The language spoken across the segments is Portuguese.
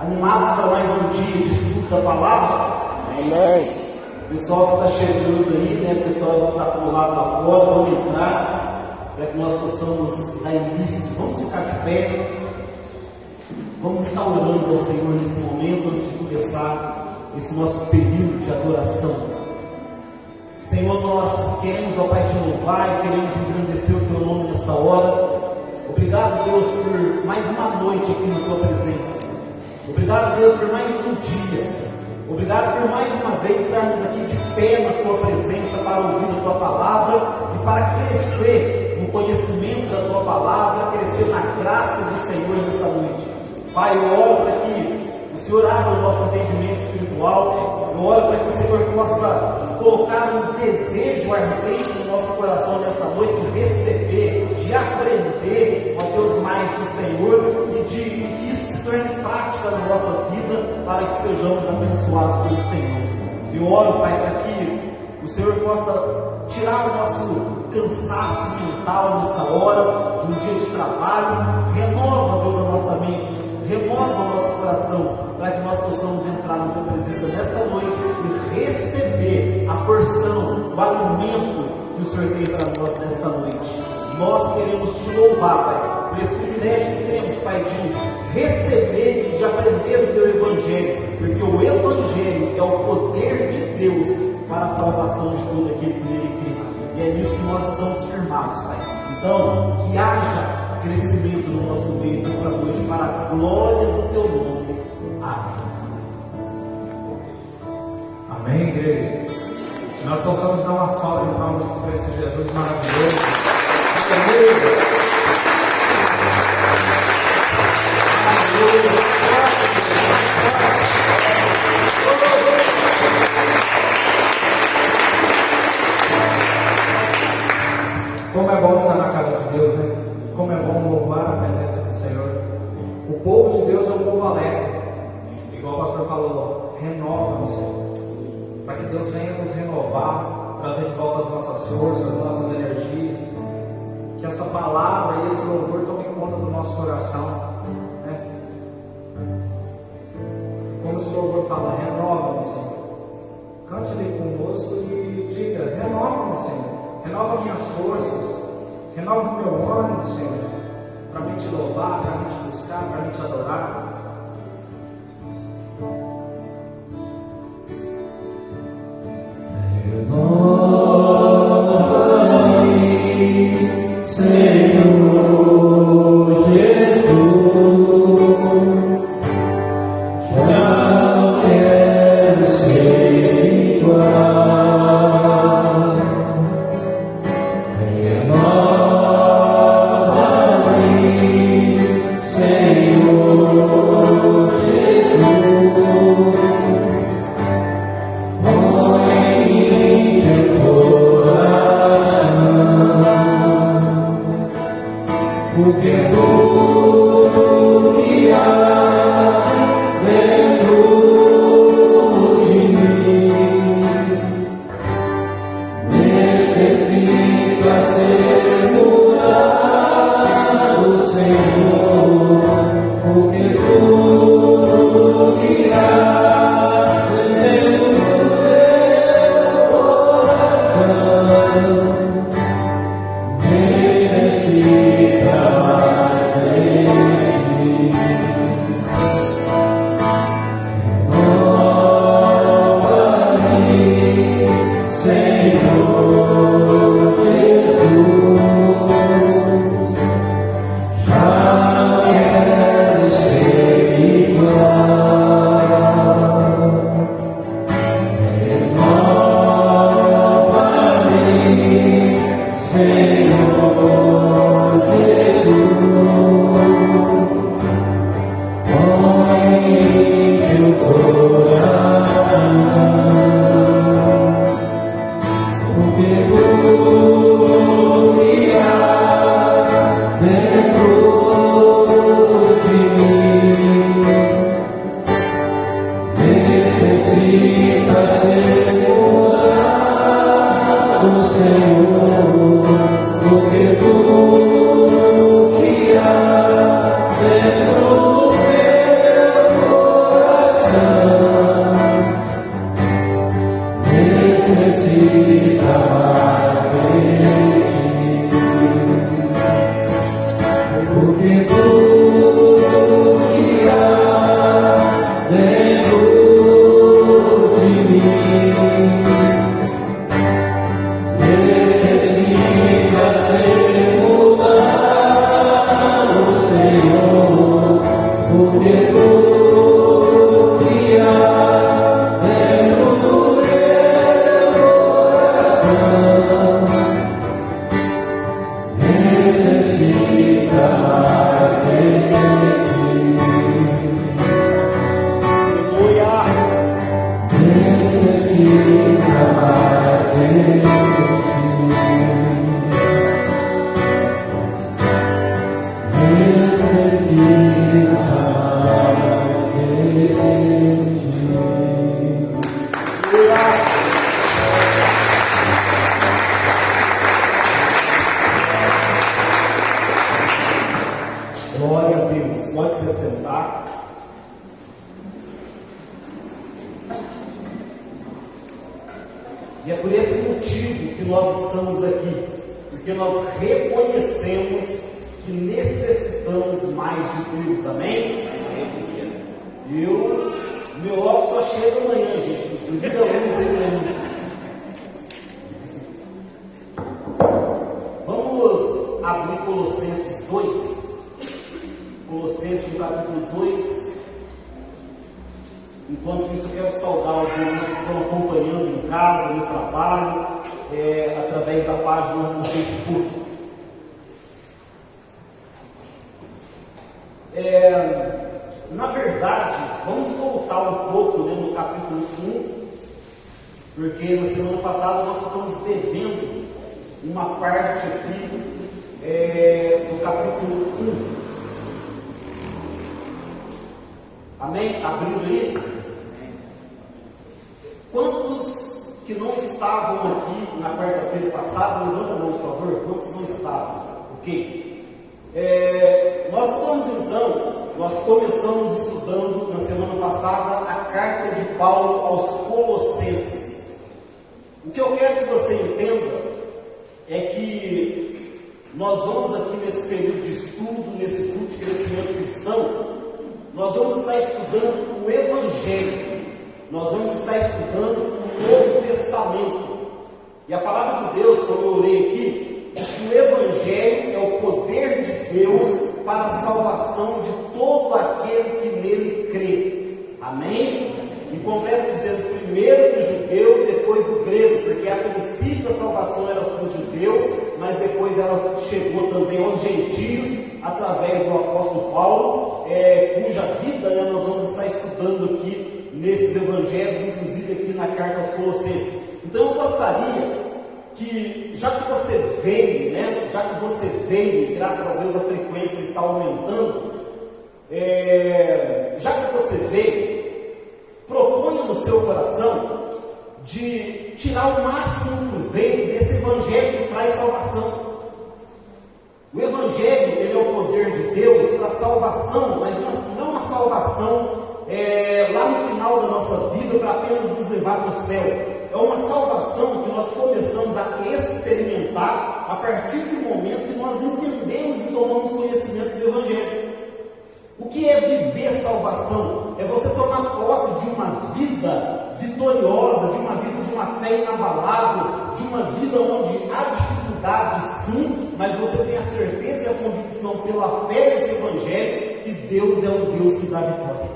Animados para mais um dia de estudo da palavra? Amém. O pessoal que está chegando aí, né? O pessoal que está por lá para fora, vamos entrar para que nós possamos dar início. Vamos ficar de pé. Vamos estar orando ao Senhor nesse momento, antes de começar esse nosso período de adoração. Senhor, nós queremos, ó Pai, te louvar e queremos engrandecer o Teu nome nesta hora. Obrigado, Deus, por mais uma noite aqui na Tua presença. Obrigado, Deus, por mais um dia. Obrigado por mais uma vez estarmos aqui de pé na Tua presença para ouvir a Tua palavra e para crescer no conhecimento da Tua palavra, crescer na graça do Senhor nesta noite. Pai, eu oro para que o Senhor abra o nosso entendimento espiritual. Eu oro para que o Senhor possa colocar um desejo ardente no nosso coração nesta noite de receber, de aprender, ó Deus, mais do Senhor e de que isso se torne prática na nossa vida para que sejamos abençoados pelo Senhor. Eu oro, Pai, para que o Senhor possa tirar o nosso cansaço mental nessa hora de um dia de trabalho. Renova, Deus, a nossa mente, renova o nosso coração para que nós possamos entrar na Tua presença nesta noite e receber a porção, o alimento que o Senhor tem para nós nesta noite. Nós queremos Te louvar, Pai, por esse privilégio que temos, Pai, de receber e de aprender o Teu Evangelho, porque o Evangelho é o poder de Deus para a salvação de todo aquele que nele crê. E é nisso que nós estamos firmados, Pai. Então, que haja crescimento no nosso meio nesta noite, para a glória do Teu nome. Amém. Amém, igreja. Que nós possamos dar uma salva de palmas para esse Jesus maravilhoso. Aleluia. Como é bom estar na casa de Deus, né? Como é bom louvar a presença do Senhor. O povo de Deus é um povo alegre. Igual o pastor falou, renova-nos, Senhor. Para que Deus venha nos renovar, trazer de volta as nossas forças, as nossas energias. Que essa palavra e esse louvor tomem conta do nosso coração, né? Como esse louvor fala, renova-nos, Senhor. Cante ali conosco e diga, renova-me, Senhor. Renova minhas forças, renova o meu ânimo, Senhor, para me Te louvar, para me Te buscar, para me Te adorar. Renova-me, Senhor Jesus, já quero ser igual. Glória a Deus. Pode se sentar. E é por esse motivo que nós estamos aqui, porque nós reconhecemos que necessitamos mais de Deus, amém? Meu óculos só chega amanhã, gente, não diga luz aí pra mim. Vamos abrir Colossenses 2, Colossenses capítulo 2. Enquanto isso, eu quero saudar os irmãos que estão acompanhando em casa, no trabalho, através da página no Facebook. Na verdade, vamos voltar um pouco, né, no capítulo 1, porque na semana passada nós estamos devendo uma parte aqui do capítulo 1. Amém? Abrindo aí. Quantos que não estavam aqui na quarta-feira passada, levanta a mão, por favor. Quantos não estavam? Ok? Nós começamos estudando na semana passada a carta de Paulo aos Colossenses. O que eu quero que você entenda é que nós vamos aqui nesse período de estudo, nesse culto de crescimento cristão, nós vamos estar estudando o Evangelho. Nós vamos estar estudando o Novo Testamento. E a palavra de Deus, como eu orei aqui, é que o Evangelho é o poder de Deus para a salvação de todo aquele que nele crê. Amém? E completo dizendo, primeiro do judeu, depois do grego, porque a princípio a salvação era para os judeus, mas depois ela chegou também aos gentios, através do apóstolo Paulo, cuja vida, né, nós vamos estar estudando aqui nesses evangelhos, inclusive aqui na carta aos Colossenses. Então eu gostaria que, já que você veio, graças a Deus a frequência está aumentando, já que você veio, proponha no seu coração de tirar o máximo proveito desse evangelho que traz salvação. O evangelho, ele é o poder de Deus para a salvação, mas não uma salvação lá no final da nossa vida para apenas nos levar para o céu. É uma salvação que nós começamos a experimentar a partir do momento que nós entendemos e tomamos conhecimento do Evangelho. O que é viver salvação? É você tomar posse de uma vida vitoriosa, de uma vida de uma fé inabalável, de uma vida onde há dificuldades sim, mas você tem a certeza e a convicção pela fé nesse Evangelho que Deus é o Deus que dá vitória.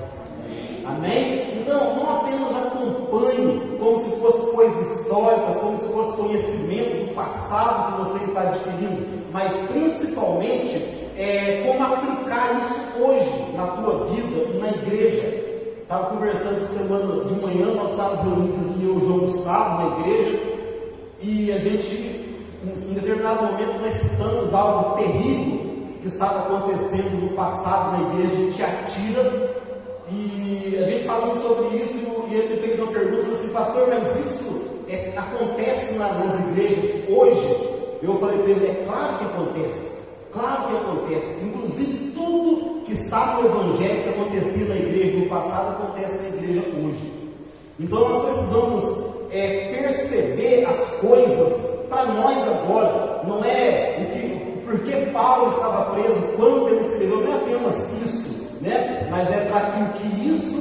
Amém? Então, não apenas acompanhe como se fossem coisas históricas, como se fosse conhecimento do passado que você está adquirindo, mas principalmente como aplicar isso hoje na tua vida e na igreja. Estava conversando semana de manhã, nós estávamos reunidos aqui, eu e o João Gustavo, na igreja, e a gente, em determinado momento, nós citamos algo terrível que estava acontecendo no passado na igreja de Tiatira. E a gente falando sobre isso, e ele me fez uma pergunta, falou assim, pastor, mas isso acontece nas igrejas hoje? Eu falei para ele, é claro que acontece, inclusive tudo que está no Evangelho que acontecia na igreja no passado, acontece na igreja hoje. Então nós precisamos perceber as coisas para nós agora, não porque Paulo estava preso quando ele escreveu, não é apenas isso, né? Mas é para que o que isso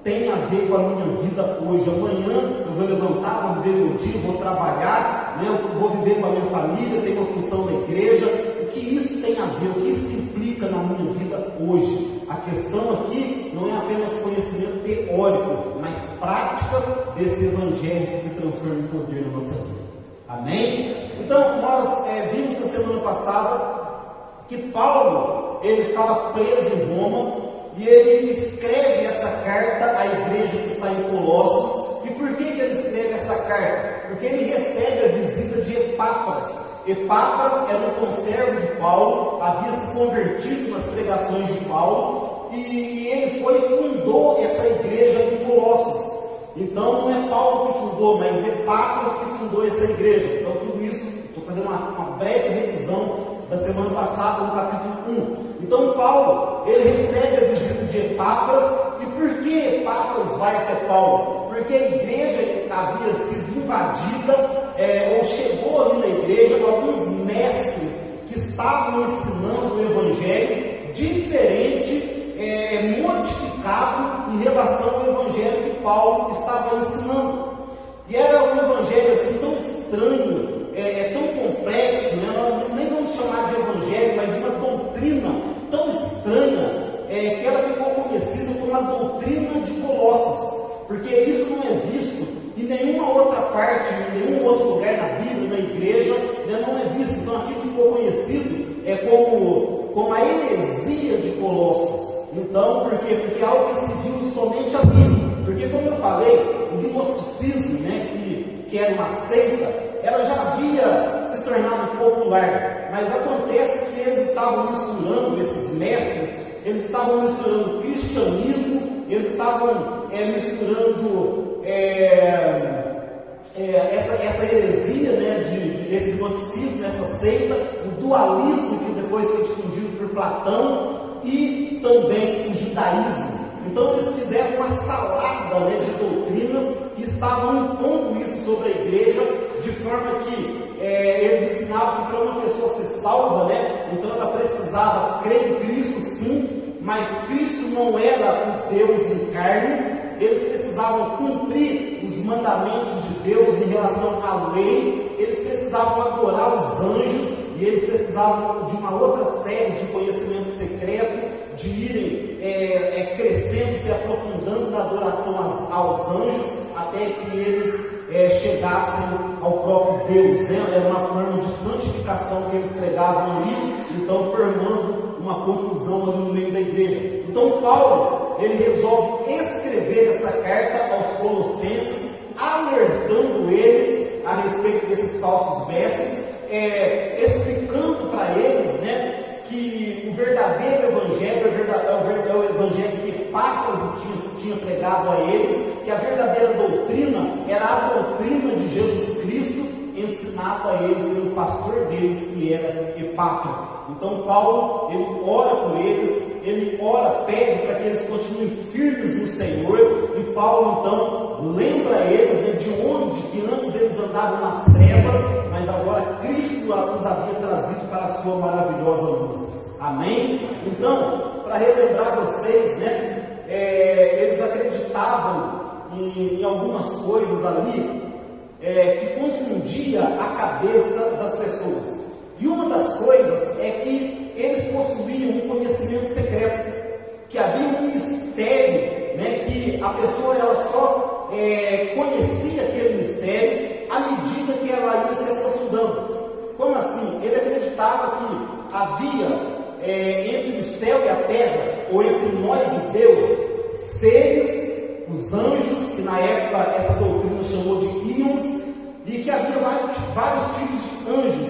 tem a ver com a minha vida hoje. Amanhã eu vou levantar, vou viver meu dia, vou trabalhar, né? Eu vou viver com a minha família, tenho uma função na igreja. O que isso tem a ver, o que isso implica na minha vida hoje? A questão aqui não é apenas conhecimento teórico, mas prática desse evangelho que se transforma em poder na nossa vida. Amém? Então, nós vimos na semana passada que Paulo, ele estava preso em Roma, e ele escreve essa carta à igreja que está em Colossos. E por que ele escreve essa carta? Porque ele recebe a visita de Epáfras. Epáfras era um conservo de Paulo, havia se convertido nas pregações de Paulo, e ele fundou essa igreja em Colossos. Então não é Paulo que fundou, mas Epáfras que fundou essa igreja. Então tudo isso, estou fazendo uma breve revisão da semana passada, no capítulo 1. Então Paulo, ele recebe a visita de Epáfras. E por que Epáfras vai até Paulo? Porque a igreja havia sido invadida, ou chegou ali na igreja alguns mestres que estavam ensinando o evangelho diferente, modificado em relação ao evangelho que Paulo estava ensinando. E era um evangelho assim tão estranho, tão complexo, né? Nem vamos chamar de evangelho, mas uma doutrina tão estranha, que ela ficou conhecida como a doutrina de Colossos, porque isso não é visto em nenhuma outra parte, em nenhum outro lugar na Bíblia, na igreja, né? Não é visto. Então aqui ficou conhecido como a heresia de Colossos. Então, por quê? Porque é algo que se viu somente ali. Porque, como eu falei, o gnosticismo, né, que era uma seita, ela já havia se tornado popular. Mas acontece que eles estavam misturando, esses mestres, eles estavam misturando cristianismo, eles estavam misturando essa heresia, né, desse gnosticismo, essa seita, o dualismo que depois foi difundido por Platão, e também o judaísmo. Então eles fizeram uma salada, né, de doutrinas e estavam impondo isso sobre a igreja, de forma que eles ensinavam que para uma pessoa ser salva, né, então ela precisava crer em Cristo, sim, mas Cristo não era o Deus em carne. Eles precisavam cumprir os mandamentos de Deus em relação à lei, eles precisavam adorar os anjos, e eles precisavam de uma outra série de conhecimento secreto, de irem crescendo, se aprofundando na adoração aos anjos, até que eles chegassem ao próprio Deus, né? Era uma forma de santificação que eles pregavam ali, então formando uma confusão ali no meio da igreja. Então Paulo, ele resolve escrever essa carta aos Colossenses, alertando eles a respeito desses falsos mestres, explicando para eles, né, que o verdadeiro evangelho é o evangelho que Epáfras tinha pregado a eles, que a verdadeira doutrina era a doutrina de Jesus Cristo, ensinado a eles pelo pastor deles, que era Epáfras. Então Paulo, ele ora por eles, ele pede para que eles continuem firmes no Senhor, e Paulo então lembra eles, né, de onde que antes eles andavam nas trevas, mas agora Cristo os havia trazido para a sua maravilhosa luz. Amém? Então, para relembrar vocês, né, eles acreditavam em algumas coisas ali que confundia a cabeça das pessoas. E uma das coisas é que eles possuíam um conhecimento secreto, que havia um mistério, né, que a pessoa ela só conhecia aquele mistério à medida que ela ia se aprofundando. Como assim? Ele acreditava que havia entre o céu e a terra, ou entre nós e Deus, seres, os anjos, que na época essa doutrina chamou de íons, e que havia vários tipos de anjos,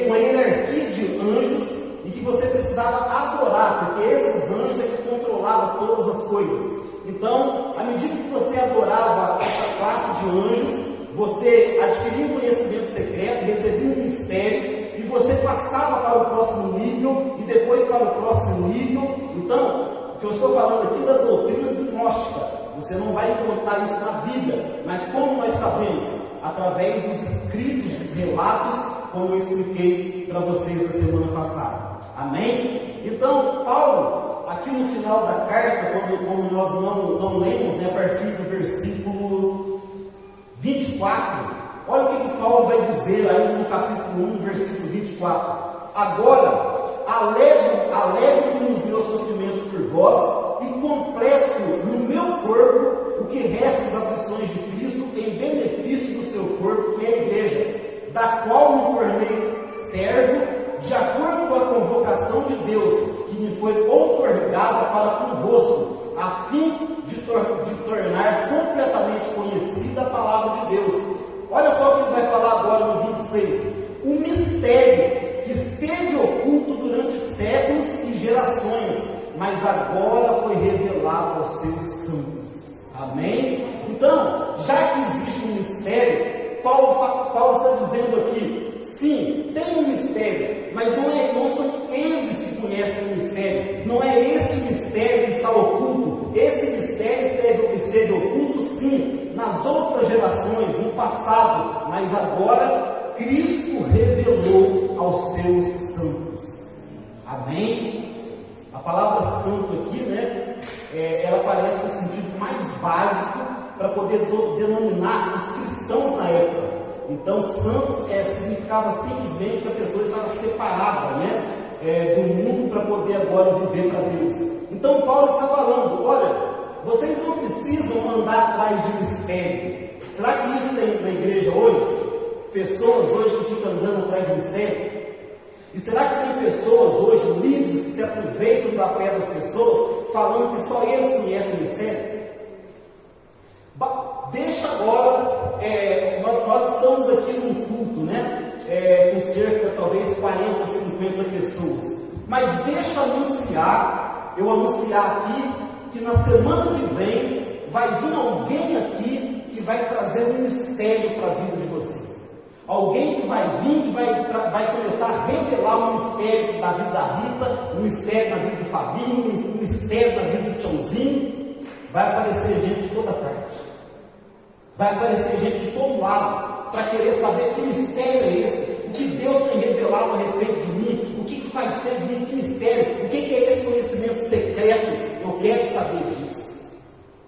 uma hierarquia de anjos, e que você precisava adorar, porque esses anjos é que controlavam todas as coisas. Então, à medida que você adorava essa classe de anjos, você adquiria um conhecimento secreto, recebia um mistério, e você passava para o próximo nível, e depois para o próximo nível. Então, o que eu estou falando aqui da doutrina gnóstica, você não vai encontrar isso na Bíblia, mas como nós sabemos? Através dos escritos, dos relatos, como eu expliquei para vocês na semana passada. Amém? Então, Paulo, aqui no final da carta, como nós não lemos, né, a partir do versículo 24, olha o que Paulo vai dizer aí no capítulo 1, versículo 24. Agora, alegro nos meus sofrimentos por vós, e completo no meu corpo o que resta das aflições de Cristo, em benefício do seu corpo, que é a igreja, da qual me tornei servo, de acordo com a convocação de Deus, que me foi outorgada para convosco, a fim de tornar completamente conhecida a palavra de Deus. Olha só o que ele vai falar agora no 26. Um mistério que esteve oculto durante séculos e gerações, mas agora foi revelado aos seus santos. Amém? Então, já que existe um mistério, Paulo está dizendo aqui, sim, tem um mistério, mas não são conhecem o mistério. Não é esse o mistério que está oculto. Esse mistério esteve oculto, sim, nas outras gerações, no passado, mas agora Cristo revelou aos seus santos. Amém? A palavra santo aqui, né, ela aparece no sentido mais básico para poder denominar os cristãos na época. Então, santos significava simplesmente que a pessoa estava separada, né, do mundo para poder agora viver para Deus. Então, Paulo está falando: olha, vocês não precisam andar atrás de mistério. Será que isso tem na igreja hoje? Pessoas hoje que ficam andando atrás de mistério? E será que tem pessoas hoje, líderes, que se aproveitam da fé das pessoas, falando que só eles conhecem o mistério? Deixa agora, nós estamos aqui num culto, né? Com cerca, talvez, 40, 50 pessoas. Mas deixa eu anunciar aqui, que na semana que vem, vai vir alguém aqui que vai trazer um mistério para a vida de vocês. Alguém que vai vir e vai começar a revelar um mistério da vida da Rita, um mistério na vida do Fabinho, um mistério na vida do Tchãozinho. Vai aparecer gente de toda parte. Vai aparecer gente de todo lado para querer saber que mistério é esse, o que Deus tem revelado a respeito de mim, o que vai ser de mim, que mistério, o que é esse conhecimento secreto. Eu quero saber disso.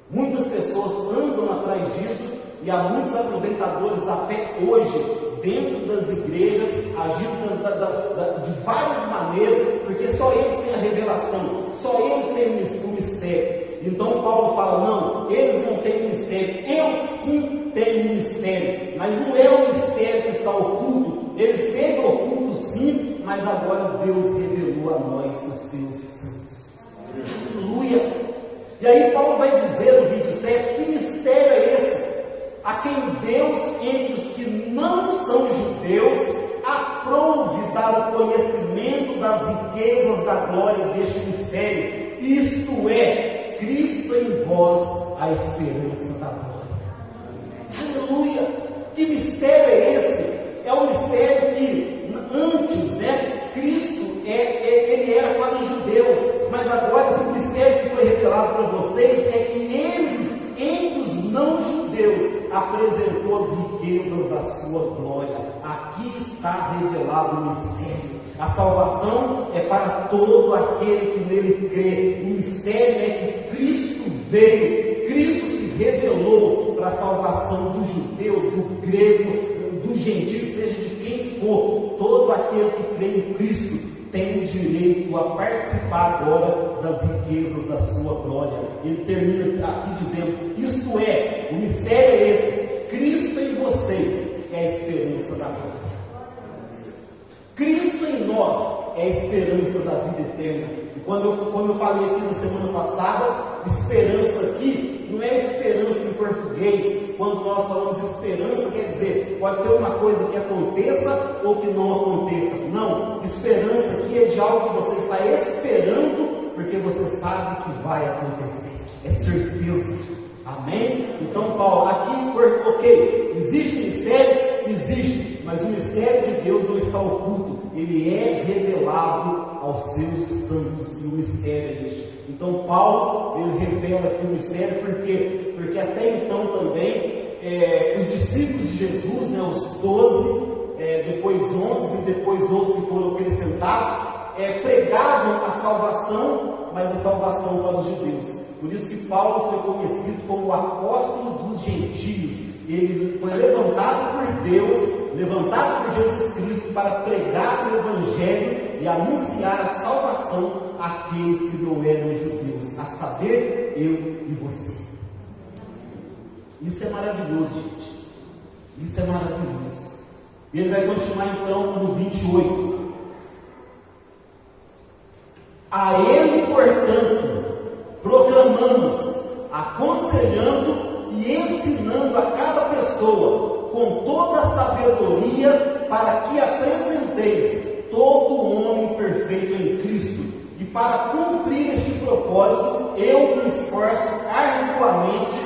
Muitas pessoas andam atrás disso e há muitos aproveitadores da fé hoje, dentro das igrejas, agindo de várias maneiras, porque só eles têm a revelação, só eles têm o mistério. Então Paulo fala: não, eles não têm um mistério, eu sim tenho um mistério, mas não é o mistério que está oculto. Ele esteve oculto sim, mas agora Deus revelou a nós os seus santos. Aleluia! E aí Paulo vai dizer no 27, que mistério é esse? A quem Deus, entre os que não são judeus, aprouve dar o conhecimento das riquezas da glória deste mistério, isto é, Cristo em vós, a esperança da glória. Aleluia! Que mistério é esse? É um mistério que antes, né, Cristo ele era para os judeus, mas agora esse mistério que foi revelado para vocês é que ele, entre os não judeus, apresentou as riquezas da sua glória. Aqui está revelado o mistério. A salvação é para todo aquele que nele crê. O mistério é que Cristo veio, Cristo se revelou para a salvação do judeu, do grego, do gentil, seja de quem for. Todo aquele que crê em Cristo tem o direito a participar agora das riquezas da sua glória. Ele termina aqui dizendo: isto é, o mistério é esse, Cristo em vocês é a esperança da glória. Cristo em nós é a esperança da vida eterna. E quando eu falei aqui na semana passada, esperança aqui não é esperança em português. Quando nós falamos esperança, quer dizer, pode ser uma coisa que aconteça ou que não aconteça. Não, esperança aqui é de algo que você está esperando, porque você sabe que vai acontecer. É certeza. Amém? Então Paulo, aqui, ok, existe mistério? Existe, mas o mistério de Deus não está oculto, ele é revelado aos seus santos, e o mistério é este. Então Paulo, ele revela aqui o mistério, porque até então também, os discípulos de Jesus, né, os 12, depois 11 e depois outros que foram acrescentados, pregavam a salvação, mas a salvação para os judeus. Por isso que Paulo foi conhecido como o apóstolo dos gentios. Ele foi levantado por Deus, levantado por Jesus Cristo para pregar o Evangelho e anunciar a salvação àqueles que não eram judeus, a saber, eu e você. Isso é maravilhoso, gente. Isso é maravilhoso. Ele vai continuar então no 28. A ele, portanto, proclamamos, aconselhando e ensinando a cada pessoa com toda a sabedoria, para que apresenteis todo homem perfeito em Cristo. E para cumprir este propósito, eu me esforço arduamente,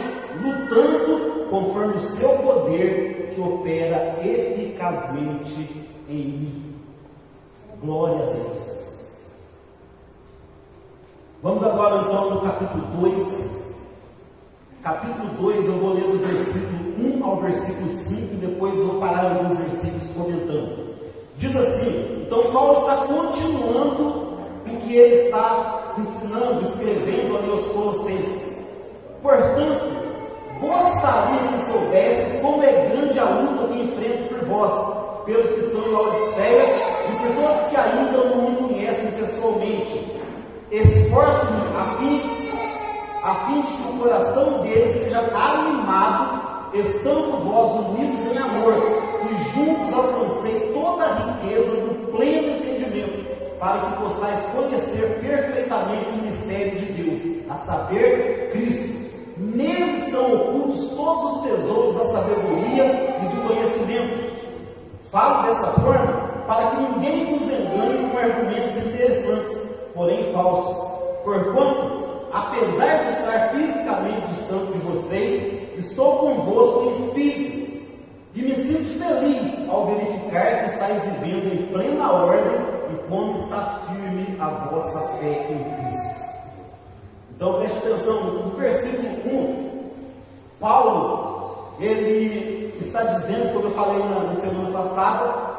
lutando conforme o seu poder, que opera eficazmente em mim. Glória a Deus. Vamos agora então no capítulo 2. Capítulo 2, eu vou ler do versículo 1 ao versículo 5 e depois vou parar alguns versículos comentando. Diz assim: então Paulo está continuando o que ele está ensinando, escrevendo ali aos Colossenses. Portanto, gostaria que soubesses como é grande a luta que enfrento por vós, pelos que estão em Laodiceia e por todos que ainda não me conhecem pessoalmente. Esforço-me a fim de que o coração deles seja animado, estando vós unidos em amor, e juntos alcancei toda a riqueza do pleno entendimento, para que possais conhecer perfeitamente o mistério de Deus, a saber, Cristo. Nele estão ocultos todos os tesouros da sabedoria e do conhecimento. Falo dessa forma para que ninguém vos engane com argumentos interessantes, porém falsos. Porquanto, apesar de estar fisicamente distante de vocês, estou convosco em espírito, e me sinto feliz ao verificar que estáis vivendo em plena ordem e como está firme a vossa fé em Cristo. Então preste atenção, no versículo 1, Paulo, ele está dizendo, como eu falei na semana passada,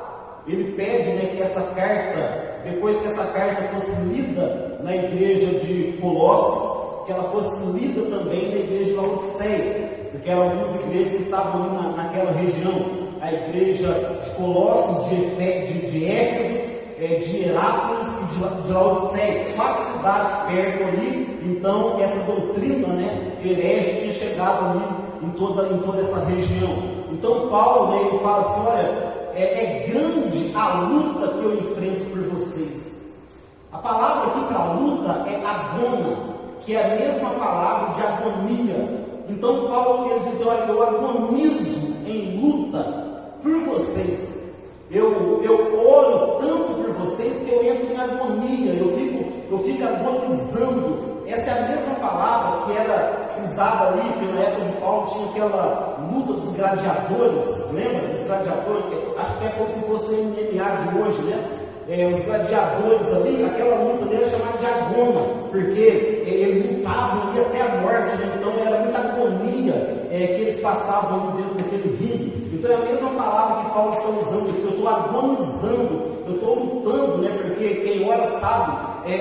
ele pede, que essa carta, depois que essa carta fosse lida na igreja de Colossos, que ela fosse lida também na igreja de Laodiceia, porque eram algumas igrejas que estavam ali naquela região, a igreja de Colossos, de Éfeso, de Herápolis e de Laodiceia, 4 cidades perto ali. Então essa doutrina herege tinha chegado ali em toda essa região. Então Paulo ele fala assim: olha, é grande a luta que eu enfrento por vocês. A palavra aqui para luta é agona, que é a mesma palavra de agonia. Então Paulo ele diz: olha, eu agonizo em luta por vocês. Eu oro tanto por vocês que eu entro em agonia, eu fico agonizando. Essa é a mesma palavra que era usada ali, que na época de Paulo tinha aquela luta dos gladiadores, lembra? Dos gladiadores, acho que é como se fosse o MMA de hoje, os gladiadores ali, aquela luta ali era chamada de agona, porque eles lutavam ali até a morte, então era muita agonia que eles passavam ali dentro daquele ringue. Então é a mesma palavra que Paulo está usando aqui: eu estou agonizando, eu estou lutando, porque quem ora sabe,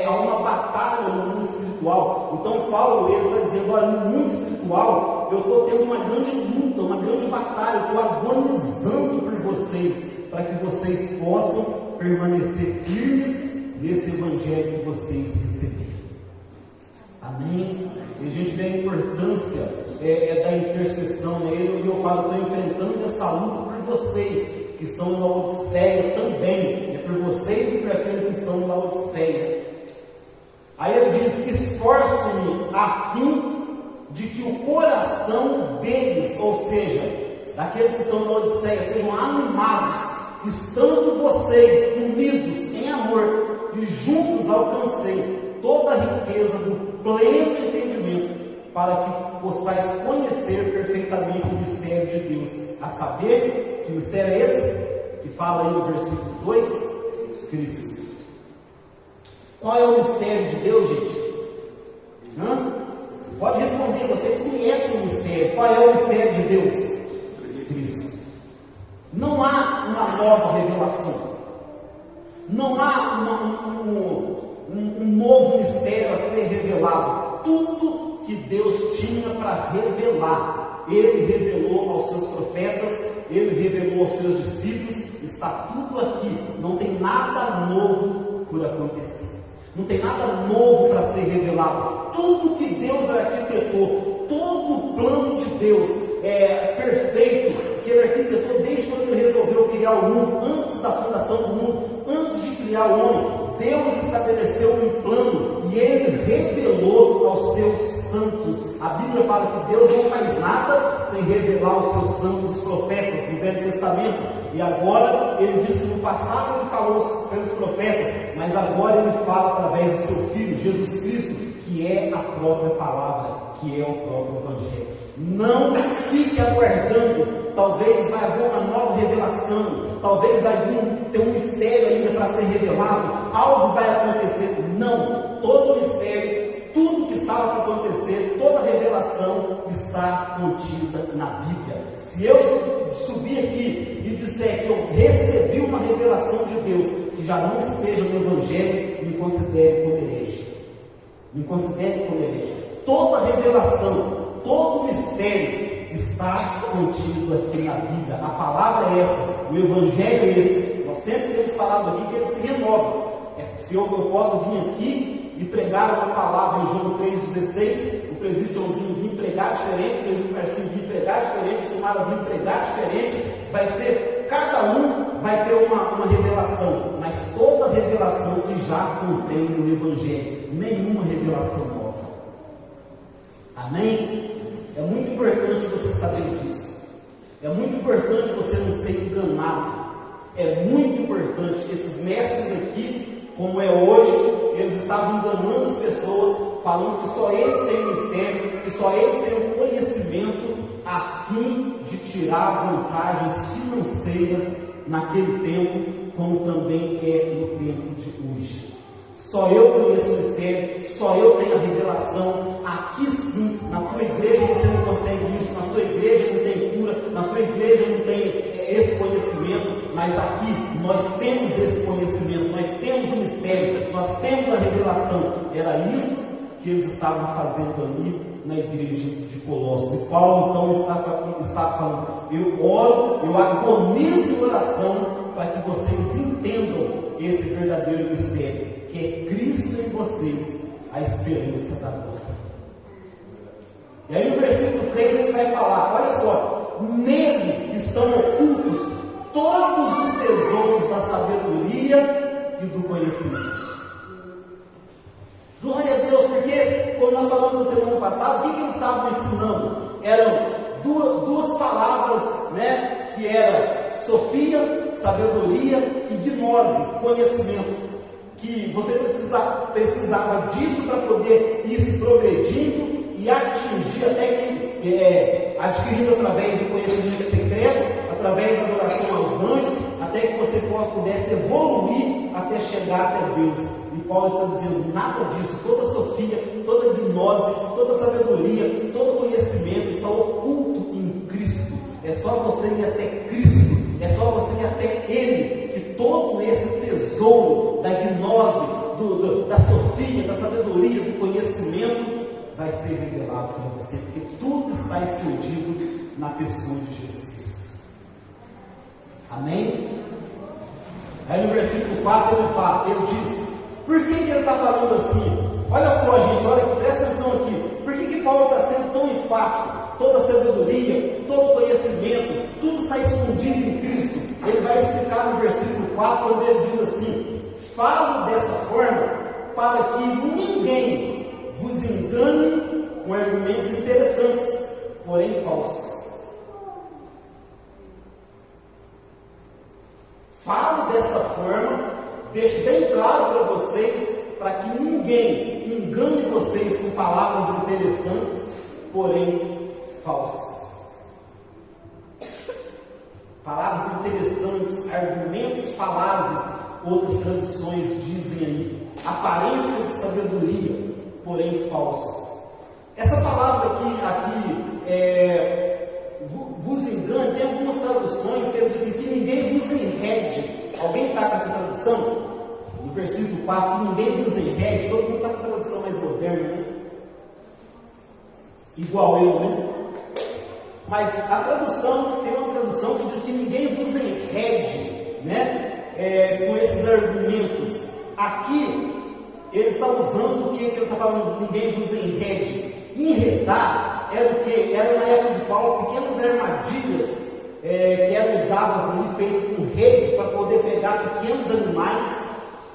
há uma batalha no mundo espiritual. Então Paulo ele está dizendo: olha, no mundo espiritual eu estou tendo uma grande luta, uma grande batalha, eu estou agonizando por vocês, para que vocês possam permanecer firmes nesse evangelho que vocês receberam. Amém? E a gente vê a importância da intercessão nele, e eu falo, estou enfrentando essa luta por vocês que estão em Laodiceia também, é por vocês e por aqueles que estão em Laodiceia. Aí ele diz: esforço-me a fim de que o coração deles, ou seja, daqueles que estão em Laodiceia, sejam animados, estando vocês unidos em amor, e juntos alcancei toda a riqueza do pleno entendimento, para que possais conhecer perfeitamente o mistério de Deus, a saber, que mistério é esse? Que fala aí no versículo 2, Cristo. Qual é o mistério de Deus, gente? Pode responder, vocês conhecem o mistério. Qual é o mistério de Deus? Cristo. Não há uma nova revelação, não há um novo mistério a ser revelado. Tudo que Deus tinha para revelar, Ele revelou aos seus profetas, Ele revelou aos seus discípulos. Está tudo aqui, não tem nada novo por acontecer, não tem nada novo para ser revelado. Tudo que Deus arquitetou, todo o plano de Deus é perfeito, que Ele arquitetou desde quando Ele resolveu criar o mundo, antes da fundação do mundo, antes de criar o homem. Deus estabeleceu um plano e Ele revelou aos seus santos. A Bíblia fala que Deus não faz nada sem revelar aos seus santos profetas no Velho Testamento. E agora Ele diz que no passado Ele falou pelos profetas, mas agora Ele fala através do seu Filho, Jesus Cristo, que é a própria palavra, que é o próprio Evangelho. Não fique aguardando, talvez vai haver uma nova revelação, talvez vai ter um mistério ainda para ser revelado, algo vai acontecer. Não, todo mistério Bíblia. Se eu subir aqui e disser que eu recebi uma revelação de Deus que já não esteja no Evangelho, me considere como herege. Me considere como herege. Toda revelação, todo mistério está contido aqui na Bíblia. A palavra é essa, o Evangelho é esse. Nós sempre temos falado aqui que ele se renova. Se eu posso vir aqui e pregar uma palavra em João 3,16, o presbítero Joãozinho vir pregar diferente, o presbítero Marcinho vir pregar diferente, o Silmara vir pregar diferente, vai ser, cada um vai ter uma revelação, mas toda revelação que já contém no Evangelho, nenhuma revelação nova. Amém? É muito importante você saber disso. É muito importante você não ser enganado. É muito importante. Esses mestres aqui, como é hoje, eles estavam enganando as pessoas, falando que só eles têm o mistério, que só eles têm o conhecimento, a fim de tirar vantagens financeiras naquele tempo, como também é no tempo de hoje. Só eu conheço o mistério, só eu tenho a revelação. Aqui sim, na tua igreja você não consegue isso, na sua igreja não tem cura, na tua igreja não tem esse conhecimento, mas aqui nós temos esse conhecimento, nós temos o mistério, nós temos a revelação. Era isso que eles estavam fazendo ali na igreja de Colossos. E Paulo então está falando: eu oro, eu agonizo em oração para que vocês entendam esse verdadeiro mistério, que é Cristo em vocês, a esperança da glória. E aí no versículo 3 ele vai falar, olha só: nele estão ocultos todos os tesouros da sabedoria e do conhecimento. Glória a Deus, porque quando nós falamos na semana passada, o que eles estavam ensinando? Eram duas palavras, né, que era sofia, sabedoria, e gnose, conhecimento. Que você precisava disso para poder ir se progredindo e atingir até que, adquirindo através do conhecimento secreto, através da adoração aos anjos, até que você pudesse evoluir até chegar até Deus. E Paulo está dizendo: nada disso, toda sofia, toda gnose, toda sabedoria, todo conhecimento está oculto em Cristo. É só você ir até Cristo, é só você ir até Ele, que todo esse tesouro da gnose, da sofia, da sabedoria, do conhecimento vai ser revelado para você, porque tudo está escondido na pessoa de Jesus Cristo. Amém? Aí no versículo 4 ele disse: por que ele está falando assim? Olha só, gente, olha aqui, presta atenção aqui. Por que Paulo está sendo tão enfático? Toda sabedoria, todo conhecimento, tudo está escondido em Cristo. Ele vai explicar no versículo 4, onde ele diz assim: falo dessa forma para que ninguém vos engane com argumentos interessantes, porém falsos. Falo dessa forma, deixo bem claro para vocês, para que ninguém engane vocês com palavras interessantes, porém falsas. Palavras interessantes, argumentos falazes, outras traduções dizem aí, aparência de sabedoria, porém falsos. Essa palavra aqui vos engane, tem algumas traduções que dizem que ninguém vos enrede. Alguém está com essa tradução? No versículo 4, ninguém vos enrede. Todo mundo está com a tradução mais moderna, né? Igual eu, né? Mas a tradução, tem uma tradução que diz que ninguém vos enrede, né? Com esses argumentos. Aqui, ele está usando o que ele está falando, ninguém vos enrede. Enredar era o que? Era na época de Paulo, pequenas armadilhas que eram usadas ali, feitas com rede, para poder pegar pequenos animais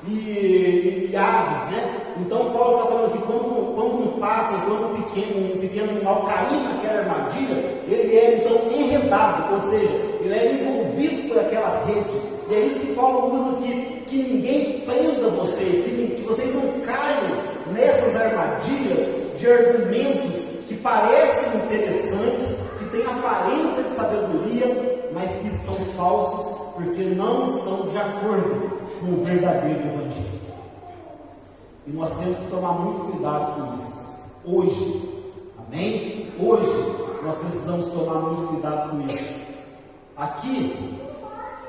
e aves, né? Então Paulo está falando que quando um pássaro, quando um pequeno animal cair naquela armadilha, ele é então enredado, ou seja, ele é envolvido por aquela rede. E é isso que Paulo usa aqui, que ninguém prenda vocês, que vocês não caiam nessas armadilhas de argumentos que parecem interessantes, que têm aparência de sabedoria, mas que são falsos, porque não estão de acordo com o verdadeiro Evangelho. E nós temos que tomar muito cuidado com isso. Hoje, amém? Hoje, nós precisamos tomar muito cuidado com isso. Aqui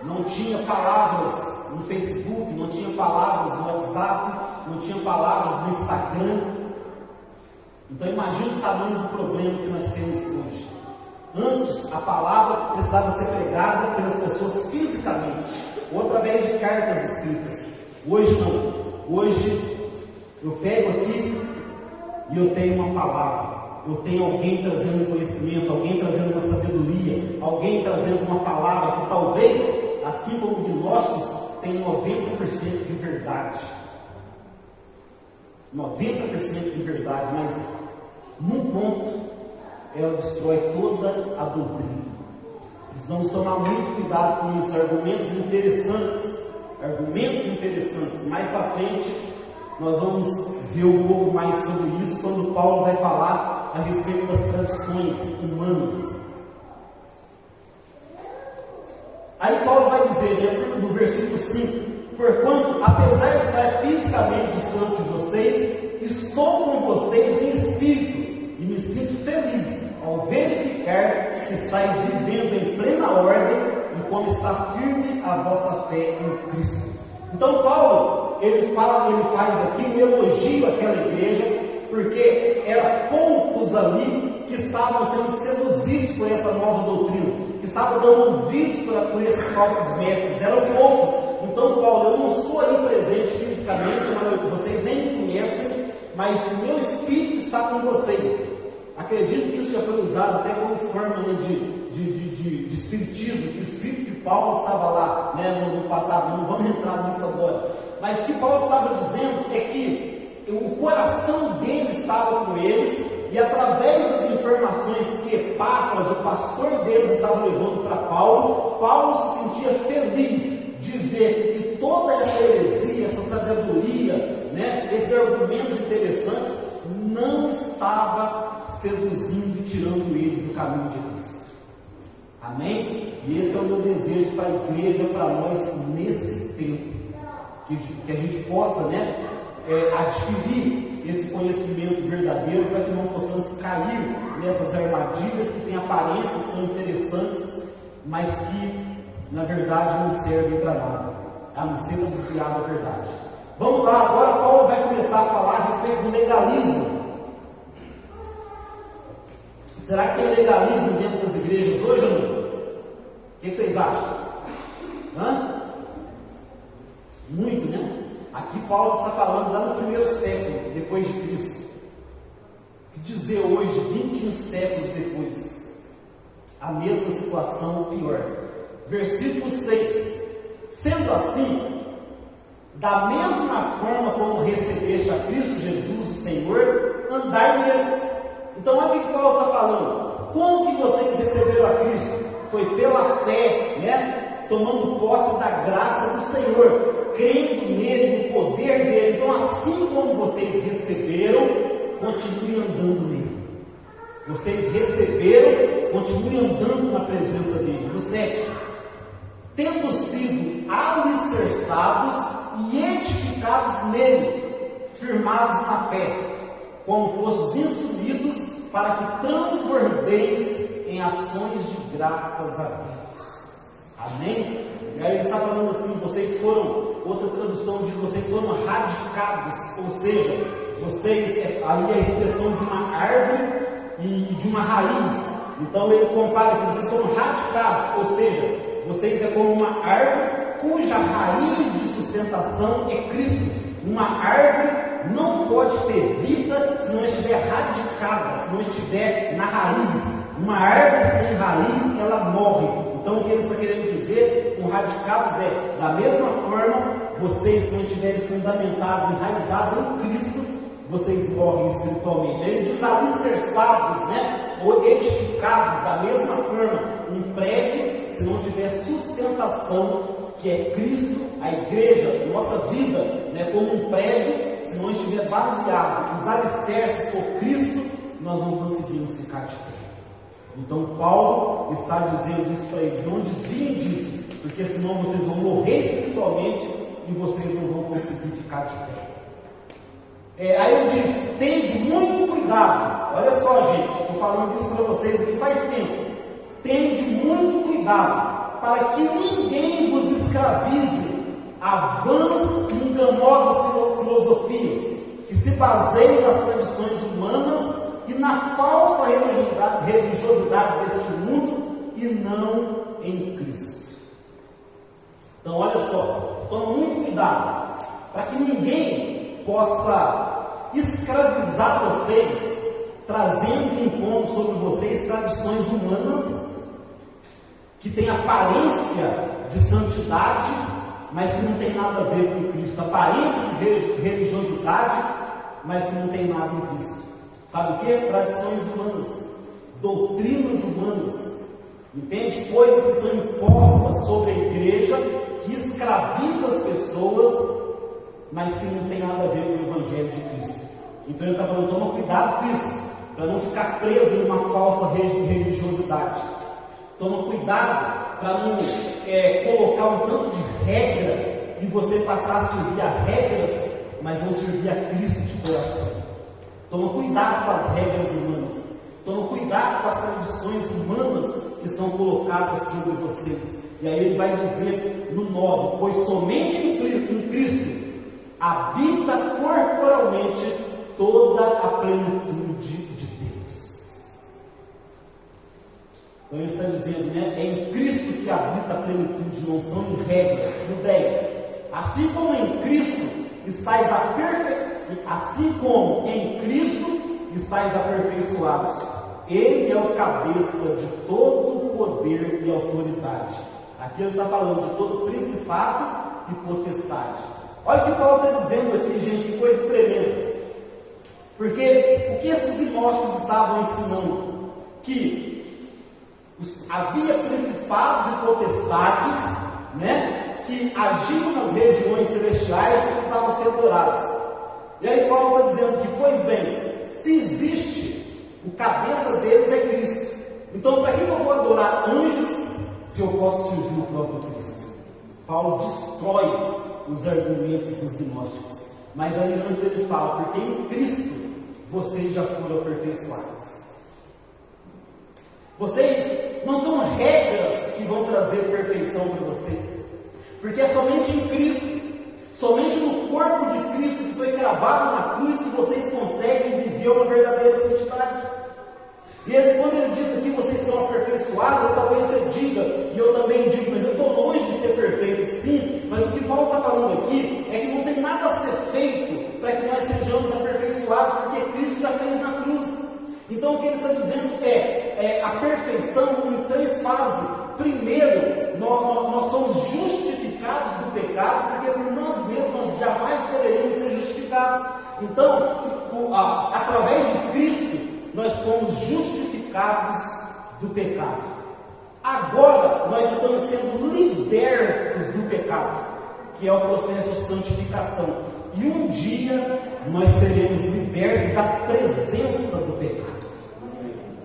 não tinha palavras no Facebook, não tinha palavras no WhatsApp, não tinha palavras no Instagram. Então imagine o tamanho do problema que nós temos hoje. Antes a palavra precisava ser pregada pelas pessoas fisicamente, ou através de cartas escritas. Hoje não. Hoje eu pego aqui e eu tenho uma palavra. Eu tenho alguém trazendo conhecimento, alguém trazendo uma sabedoria, alguém trazendo uma palavra que talvez, assim como o gnósticos, tem 90% de verdade. 90% de verdade, mas num ponto ela destrói toda a doutrina. Precisamos tomar muito cuidado com isso. Argumentos interessantes. Mais para frente nós vamos ver um pouco mais sobre isso quando Paulo vai falar a respeito das tradições humanas. Aí Paulo vai dizer, no versículo 5: porquanto, apesar de estar fisicamente distante de vocês, estou com vocês em espírito, e me sinto feliz ao verificar que estáis vivendo em plena ordem e como está firme a vossa fé em Cristo. Então Paulo, ele faz aqui um elogio àquela igreja, porque eram poucos ali que estavam sendo seduzidos por essa nova doutrina, que estavam dando ouvidos por esses falsos mestres, eram poucos. Então Paulo, eu não estou ali presente fisicamente, mas vocês nem me conhecem, mas o meu espírito está com vocês. Acredito que isso já foi usado até como forma, né, de espiritismo, que o espírito de Paulo estava lá, né, no passado. Não vamos entrar nisso agora, mas o que Paulo estava dizendo é que o coração dele estava com eles, e através das informações que Epáfras, o pastor deles, estava levando para Paulo, Paulo se sentia feliz de ver que toda essa heresia, essa sabedoria, né, esses argumentos interessantes, não estava seduzindo e tirando eles do caminho de Cristo. Amém? E esse é o meu desejo para a igreja, para nós nesse tempo, que a gente possa, né, adquirir esse conhecimento verdadeiro, para que não possamos cair nessas armadilhas que têm aparência, que são interessantes, mas que na verdade não servem para nada, a não ser anunciar a verdade. Vamos lá, agora Paulo vai começar a falar a respeito do legalismo. Será que tem legalismo dentro das igrejas hoje ou não? O que vocês acham? Muito, né? Aqui Paulo está falando lá no primeiro século depois de Cristo. O que dizer hoje, 21 séculos depois? A mesma situação ou pior. Versículo 6: sendo assim, da mesma forma como recebeste a Cristo Jesus, o Senhor, andai nele. Então olha o que Paulo está falando. Como que vocês receberam a Cristo? Foi pela fé, né? Tomando posse da graça do Senhor, crendo nele, no poder dele. Então, assim como vocês receberam, continue andando nele. Vocês receberam, continue andando na presença dele. No 7: tendo sido alicerçados e edificados nele, firmados na fé, como fostes instruídos, para que transbordeis em ações de graças a Deus. Amém? E aí ele está falando assim: vocês foram, outra tradução diz, vocês foram radicados, ou seja, vocês, ali é a expressão de uma árvore e de uma raiz. Então ele compara que vocês foram radicados, ou seja, vocês é como uma árvore cuja raiz de sustentação é Cristo. Uma árvore não pode ter vida se não estiver radicada, se não estiver na raiz. Uma árvore sem raiz, ela morre. Então o que ele está querendo dizer com radicados é: da mesma forma, vocês não estiverem fundamentados, enraizados em Cristo, vocês morrem espiritualmente. Aí ele diz alicerçados, né? Ou edificados. Da mesma forma, um prédio, se não tiver sustentação, que é Cristo, a igreja, nossa vida, né, como um prédio, se não estiver baseado nos alicerces por Cristo, nós não conseguimos ficar de pé. Então Paulo está dizendo isso para eles: não desviem disso, porque senão vocês vão morrer espiritualmente e vocês não vão conseguir ficar de pé. Aí ele diz: tende muito cuidado. olha só, gente, estou falando isso para vocês aqui faz tempo. Tende muito cuidado para que ninguém vos escravize a vãs e enganosas filosofias que se baseiam nas tradições humanas e na falsa religiosidade deste mundo e não em Cristo. Então, olha só, tome muito cuidado para que ninguém possa escravizar vocês, trazendo e impondo sobre vocês tradições humanas que têm aparência de santidade, mas que não tem nada a ver com Cristo, aparência de religiosidade, mas que não tem nada em Cristo. Sabe o que? Tradições humanas, doutrinas humanas, entende? Coisas que são impostas sobre a igreja, que escravizam as pessoas, mas que não tem nada a ver com o Evangelho de Cristo. Então ele está falando, toma cuidado com isso, para não ficar preso em uma falsa religiosidade. Toma cuidado para não colocar um tanto de regra e você passar a servir a regras, mas não servir a Cristo de coração. Toma cuidado com as regras humanas. Toma cuidado com as tradições humanas que são colocadas sobre vocês. E aí ele vai dizer no 9, pois somente em Cristo habita corporalmente toda a plenitude de Deus. Então ele está dizendo, né? É em Cristo que habita a plenitude, não são em regras. No 10, assim como em Cristo estáis aperfeiçoados, Ele é o cabeça de todo poder e autoridade. Aqui ele está falando de todo principado e potestade. Olha o que Paulo está dizendo aqui, gente, que coisa tremenda. Porque o que esses gnósticos estavam ensinando? Que havia principados e potestades, né, que agiam nas regiões celestiais e precisavam ser adorados. E aí Paulo está dizendo que, pois bem, se existe, o cabeça deles é Cristo. Então, para que eu vou adorar anjos se eu posso servir o próprio Cristo? Paulo destrói os argumentos dos gnósticos. Mas aí antes ele fala, porque em Cristo vocês já foram aperfeiçoados. Vocês não são regras que vão trazer perfeição para vocês. Porque é somente em Cristo, somente no corpo de Cristo que foi gravado na cruz que vocês conseguem viver uma verdadeira santidade. E ele, quando ele diz aqui vocês são aperfeiçoados, talvez você diga, e eu também digo, mas eu estou longe de ser perfeito, sim, mas o que Paulo está falando aqui é que não tem nada a ser feito para que nós sejamos aperfeiçoados, porque Cristo já fez na cruz. Então o que ele está dizendo é a perfeição em 3 fases. Primeiro, nós somos justificados do pecado, porque por nós mesmos nós jamais poderíamos ser justificados. Então, através de Cristo, nós fomos justificados do pecado. Agora, nós estamos sendo libertos do pecado, que é o processo de santificação. E um dia, nós seremos libertos da presença do pecado.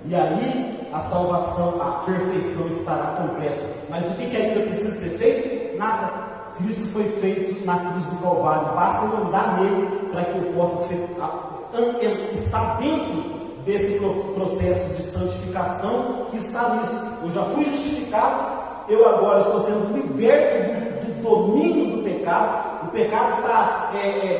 E aí, a salvação, a perfeição estará completa. Mas o que ainda precisa ser feito? Nada. Cristo foi feito na cruz do Calvário. Basta eu andar nele para que eu possa estar dentro desse processo de santificação que está nisso. Eu já fui justificado, eu agora estou sendo liberto do domínio do pecado. O pecado está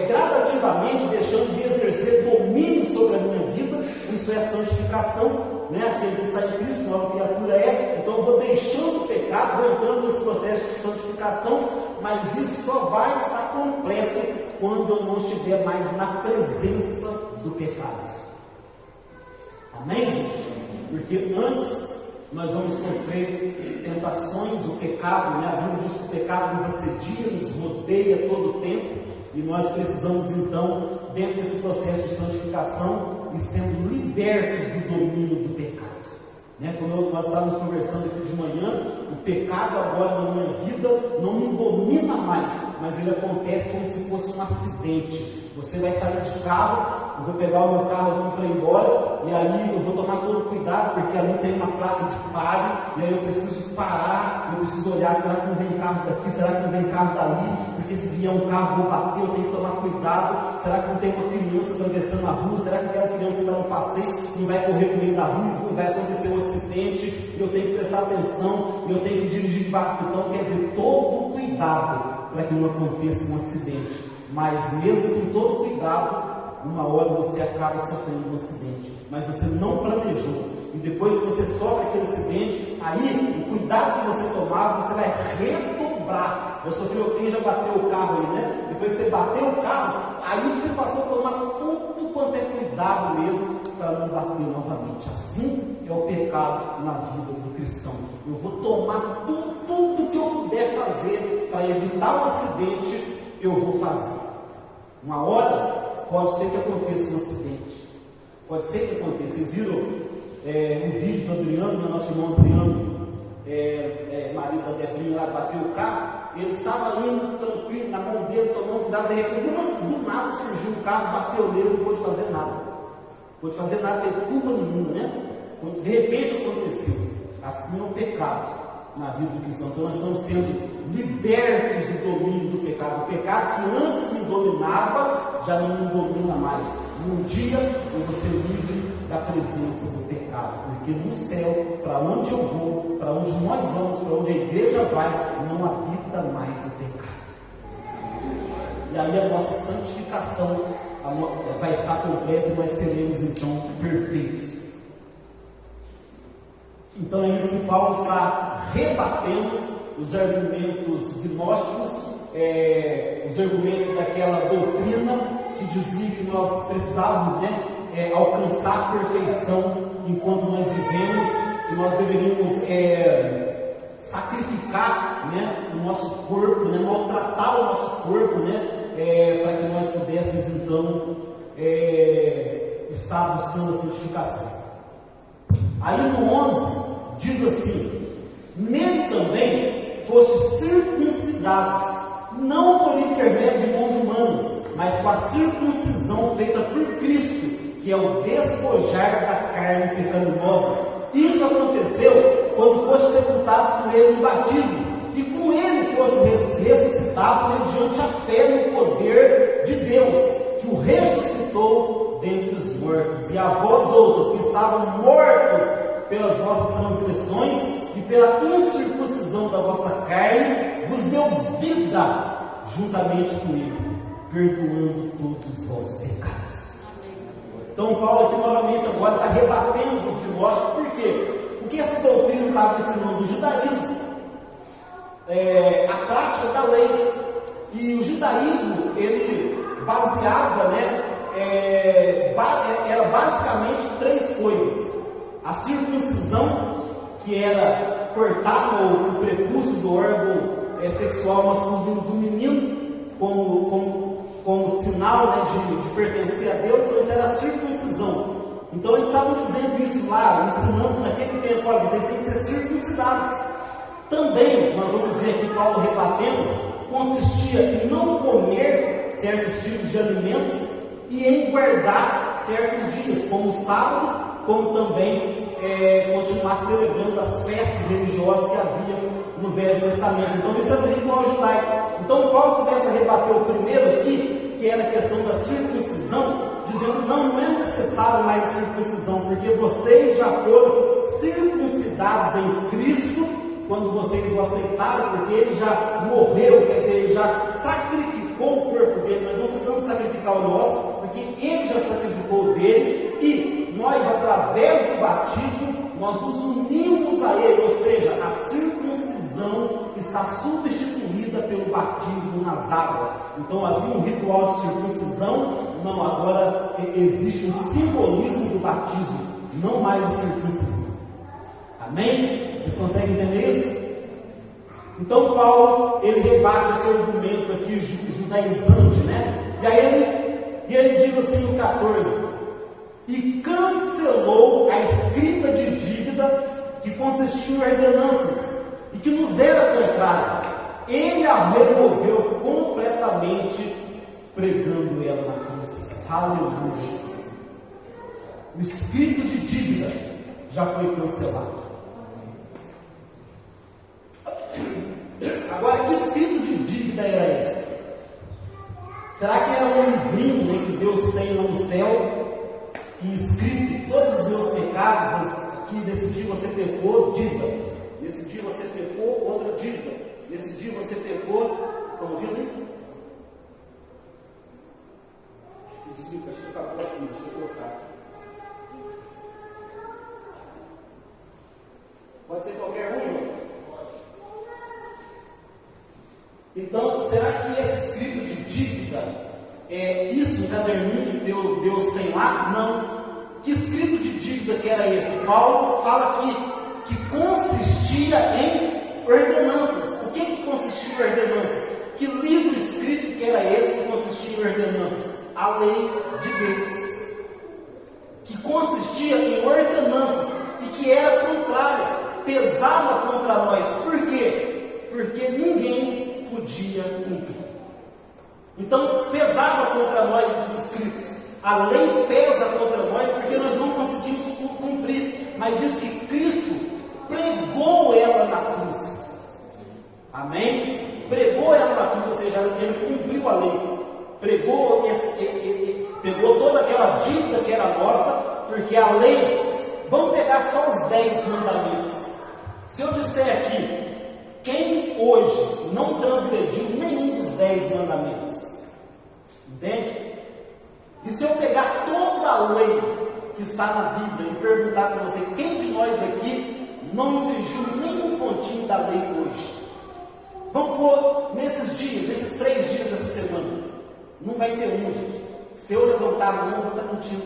gradativamente deixando de exercer domínio sobre a minha vida. Isso é santificação, né? Aquele que está em Cristo, nova criatura é. Então eu vou deixando o pecado, vou entrando nesse processo de santificação, mas isso só vai estar completo quando eu não estiver mais na presença do pecado. Amém, gente? Porque antes nós vamos sofrer tentações, o pecado, né? A Bíblia diz que o pecado nos assedia, nos rodeia todo o tempo, e nós precisamos então, dentro desse processo de santificação, e sendo libertos do domínio do pecado. Né? Quando nós estávamos conversando aqui de manhã, o pecado agora na minha vida não me domina mais, mas ele acontece como se fosse um acidente. Você vai sair de carro, eu vou pegar o meu carro aqui para ir embora, e aí eu vou tomar todo cuidado, porque ali tem uma placa de pare, e aí eu preciso parar, eu preciso olhar, será que não vem carro daqui, será que não vem carro dali, porque se vier um carro eu vou bater, eu tenho que tomar cuidado, será que não tem uma criança atravessando a rua, será que tem uma criança que dá um passeio, não vai correr no meio da rua, vai acontecer um acidente, e eu tenho que prestar atenção, e eu tenho que dirigir devagar. Então, quer dizer, todo cuidado para que não aconteça um acidente. Mas mesmo com todo cuidado, uma hora você acaba sofrendo um acidente, mas você não planejou. E depois que você sofre aquele acidente, aí o cuidado que você tomava, você vai redobrar. Eu sofri, quem já bateu o carro aí, né? Depois que você bateu o carro, aí você passou a tomar tudo quanto é cuidado mesmo para não bater novamente. Assim é o pecado na vida do cristão. Eu vou tomar tudo que eu puder fazer para evitar um acidente, eu vou fazer. Uma hora pode ser que aconteça um acidente. Pode ser que aconteça. Vocês viram um vídeo do Adriano, do nosso irmão Adriano, marido da Debrinha lá, bateu o carro. Ele estava indo tranquilo, na mão dele, tomando cuidado. De repente, do nada surgiu o carro, bateu nele, não pôde fazer nada. Não pôde fazer nada, teve culpa nenhuma, né? De repente aconteceu. Assim é o pecado na vida do cristão. Então nós estamos sendo libertos do domínio do pecado. O pecado que antes me dominava, já não me domina mais. Um dia eu vou ser livre da presença do pecado, porque no céu, para onde eu vou, para onde nós vamos, para onde a igreja vai, não habita mais o pecado. E aí a nossa santificação vai estar completa e nós seremos então perfeitos. Então é isso que Paulo está rebatendo os argumentos gnósticos, os argumentos daquela doutrina que dizia que nós precisávamos, alcançar a perfeição enquanto nós vivemos, que nós deveríamos sacrificar, o nosso corpo, maltratar o nosso corpo, para que nós pudéssemos então estar buscando a santificação. Aí no 11 diz assim: nele também fostes circuncidados, não por intermédio de mãos humanas, mas com a circuncisão feita por Cristo, que é o despojar da carne pecaminosa. Isso aconteceu quando foste sepultados com ele no batismo, e com ele foste ressuscitado mediante a fé no poder de Deus, que o ressuscitou dentre os mortos. E a vós outros que estavam mortos pelas vossas transgressões e pela incircuncisão da vossa carne, vos deu vida juntamente com ele, perdoando todos os vossos pecados. Então Paulo aqui novamente agora está rebatendo os gnósticos. Por quê? Porque essa doutrina estava ensinando o judaísmo, a prática da lei. E o judaísmo, ele baseava, era basicamente três coisas: a circuncisão, que era cortar o prepúcio do órgão sexual masculino do menino, como sinal de pertencer a Deus. Então isso era a circuncisão. Então eles estavam dizendo isso lá, ensinando naquele tempo: olha, vocês têm que ser circuncidados. Também, nós vamos ver aqui Paulo rebatendo, consistia em não comer certos tipos de alimentos e em guardar certos dias, como o sábado, como também continuar celebrando as festas religiosas que havia no Velho Testamento. Então isso é do ritual judaico. Então Paulo começa a rebater o primeiro aqui, que era a questão da circuncisão, dizendo: não é necessário mais circuncisão, porque vocês já foram circuncidados em Cristo quando vocês o aceitaram, porque ele já morreu, quer dizer, ele já sacrificou o corpo dele. Nós não precisamos sacrificar o nosso, porque ele já sacrificou o dele, e nós, através do batismo, nós nos unimos a ele, ou seja, a circuncisão está substituída pelo batismo nas águas. Então havia um ritual de circuncisão, não, agora existe um simbolismo do batismo, não mais a circuncisão. Amém? Vocês conseguem entender isso? Então Paulo, ele rebate esse argumento aqui judaizante, E aí ele diz assim no 14: e cancelou a escrita de dívida que consistia em ordenanças e que nos era contrária. Ele a removeu completamente, pregando ela na cruz. Aleluia! O escrito de dívida já foi cancelado. Agora, que escrito de dívida era esse? Será que era um livrinho que Deus tem lá no céu, e escrito todos os meus você pecou. Estão ouvindo aí? Acho que acabou aqui, deixa eu colocar. Pode ser qualquer um? Então, será que esse escrito de dívida é isso, o caderninho que Deus tem lá? Não. Que escrito de dívida que era esse? Paulo fala que consistia em ordenanças. O que consistia em ordenanças? Que livro escrito que era esse que consistia em ordenanças? A lei de Deus. Que consistia em ordenanças e que era contrária, pesava contra nós. Por quê? Porque ninguém podia cumprir. Então, pesava contra nós esses escritos. A lei pesa contra nós porque nós não conseguimos cumprir. Mas diz que Cristo pregou ela na cruz. Amém? Pregou ela na cruz, ou seja, ele cumpriu a lei. Pegou toda aquela dívida que era nossa, porque a lei, vamos pegar só os 10 mandamentos. Se eu disser aqui, quem hoje não transgrediu nenhum dos 10 mandamentos? Entende? E se eu pegar toda a lei que está na Bíblia e perguntar para você, quem de nós aqui não infringiu nenhum pontinho da lei hoje? Vamos pôr nesses dias, nesses 3 dias dessa semana. Não vai ter um, gente. Se eu levantar a mão, eu vou estar contigo.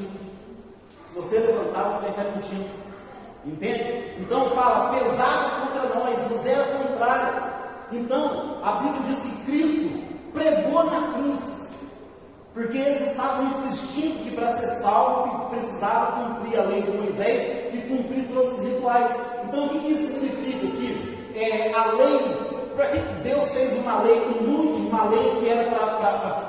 Se você levantar, você vai estar contigo. Entende? Então fala, pesado contra nós, nos era contrário. Então, a Bíblia diz que Cristo pregou na cruz. Porque eles estavam insistindo que para ser salvo precisava cumprir a lei de Moisés e cumprir todos os rituais. Então o que isso significa? Que a lei, para que Deus fez uma lei inútil, uma lei que era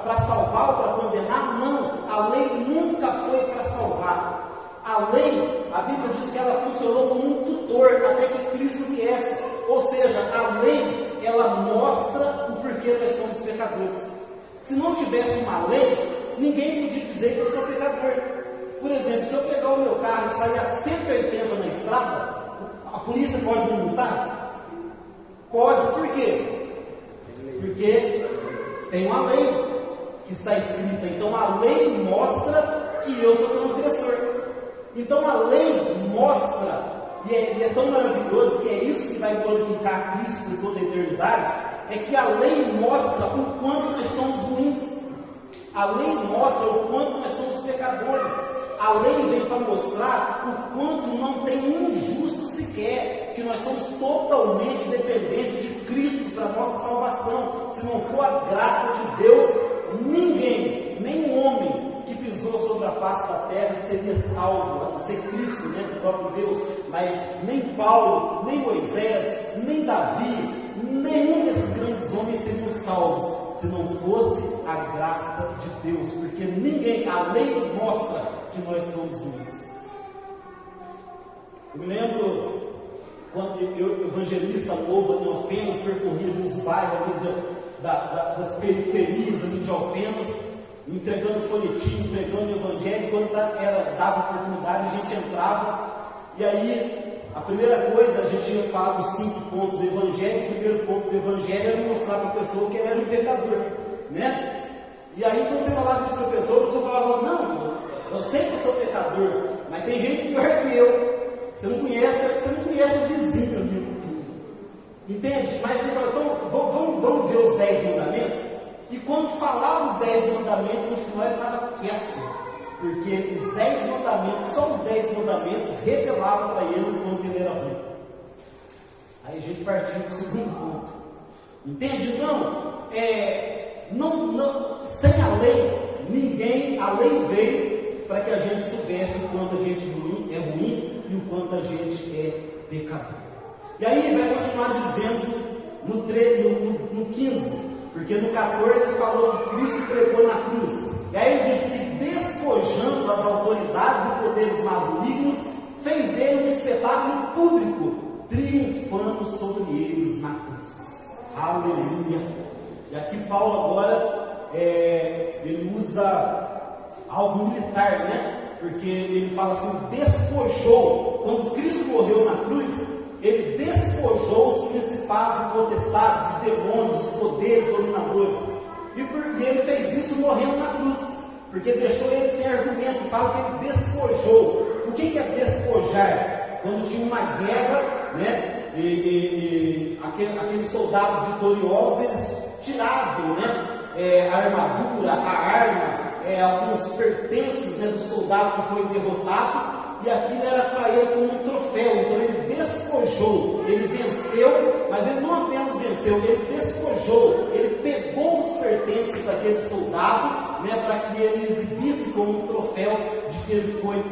para salvar ou para condenar? Não, a lei nunca foi para salvar. A lei, a Bíblia diz que ela funcionou como um tutor até que Cristo viesse. Ou seja, a lei, ela mostra o porquê nós somos pecadores. Se não tivesse uma lei, ninguém podia dizer que eu sou pecador. Por exemplo, se eu pegar o meu carro e sair a 180 na estrada, a polícia pode me multar? Pode, por quê? Porque tem uma lei que está escrita. Então a lei mostra que eu sou transgressor. Então a lei mostra, e é tão maravilhoso que é isso que vai glorificar Cristo por toda a eternidade, é que a lei mostra o quanto nós somos ruins. A lei mostra o quanto nós somos pecadores. A lei vem para mostrar o quanto não tem um justo sequer, que nós somos totalmente dependentes de Cristo para a nossa salvação. Se não for a graça de Deus, ninguém, nem um homem que pisou sobre a face da terra seria salvo, a não ser Cristo, o próprio Deus. Mas nem Paulo, nem Moisés, nem Davi, nenhum desses grandes homens seriam salvos se não fosse a graça de Deus, porque ninguém, a lei mostra que nós somos ruins. Eu me lembro quando eu, evangelista novo em Alfenas, percorria nos bairros ali das periferias ali de Alfenas, entregando folhetim, pregando o evangelho. Quando dava oportunidade, a gente entrava, e aí a primeira coisa, a gente ia falar dos 5 pontos do Evangelho. O primeiro ponto do Evangelho era mostrar para a pessoa que ele era um pecador, né? E aí, quando você falava isso para a pessoa falava, não, eu sei que eu sou pecador, mas tem gente pior que eu. Você não conhece o vizinho, amigo. Entende? Mas ele falou, então, vamos ver os 10 mandamentos? E quando falava os 10 mandamentos, no final ele estava quieto. Porque os 10 mandamentos, só os 10 mandamentos, revelavam para ele o quanto ele era ruim. Aí a gente partiu para o segundo ponto. Entende? Então, sem a lei, a lei veio para que a gente soubesse o quanto a gente é ruim e o quanto a gente é pecador. E aí ele vai continuar dizendo no 15, porque no 14 falou que Cristo pregou na cruz. E aí ele diz que, despojando as autoridades e poderes malignos, fez dele um espetáculo público, triunfando sobre eles na cruz. Aleluia! E aqui Paulo agora, ele usa algo militar, né? Porque ele fala assim, despojou. Quando Cristo morreu na cruz, ele despojou os principados e potestades, os demônios, os poderes, dominadores. E ele fez isso morrendo na cruz, porque deixou ele sem argumento. Fala que ele despojou. O que é despojar? Quando tinha uma guerra, né? E aqueles soldados vitoriosos, eles tiravam, né? A armadura, a arma, alguns pertences, né, do soldado que foi derrotado, e aquilo era para ele como um troféu. Então ele despojou, ele venceu, mas ele não apenas venceu, ele despojou, ele pegou os pertences daquele soldado, né, para que ele exibisse como um troféu de que ele foi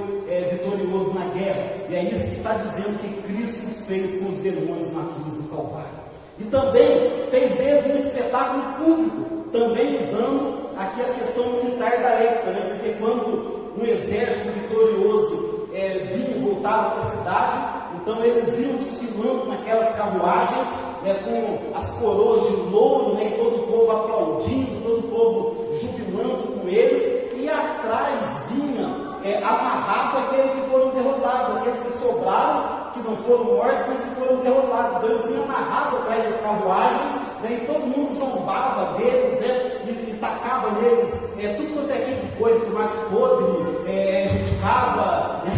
vitorioso na guerra. E é isso que está dizendo que Cristo fez com os demônios na cruz do Calvário. E também fez deles um espetáculo público, também usando aqui a questão militar da época, né? Porque quando um exército vitorioso vinha e voltava para a cidade, então eles iam desfilando naquelas carruagens, né, com as coroas de louro, né, e todo o povo aplaudindo, todo o povo jubilando com eles, e atrás vinha amarrado aqueles que foram derrotados, aqueles que sobraram, que não foram mortos, mas que foram derrotados. Então eles vinham amarrados atrás das carruagens, né, e todo mundo zombava deles, né, e tacava neles tudo quanto é tipo de coisa, tomate podre, jabuticaba, né?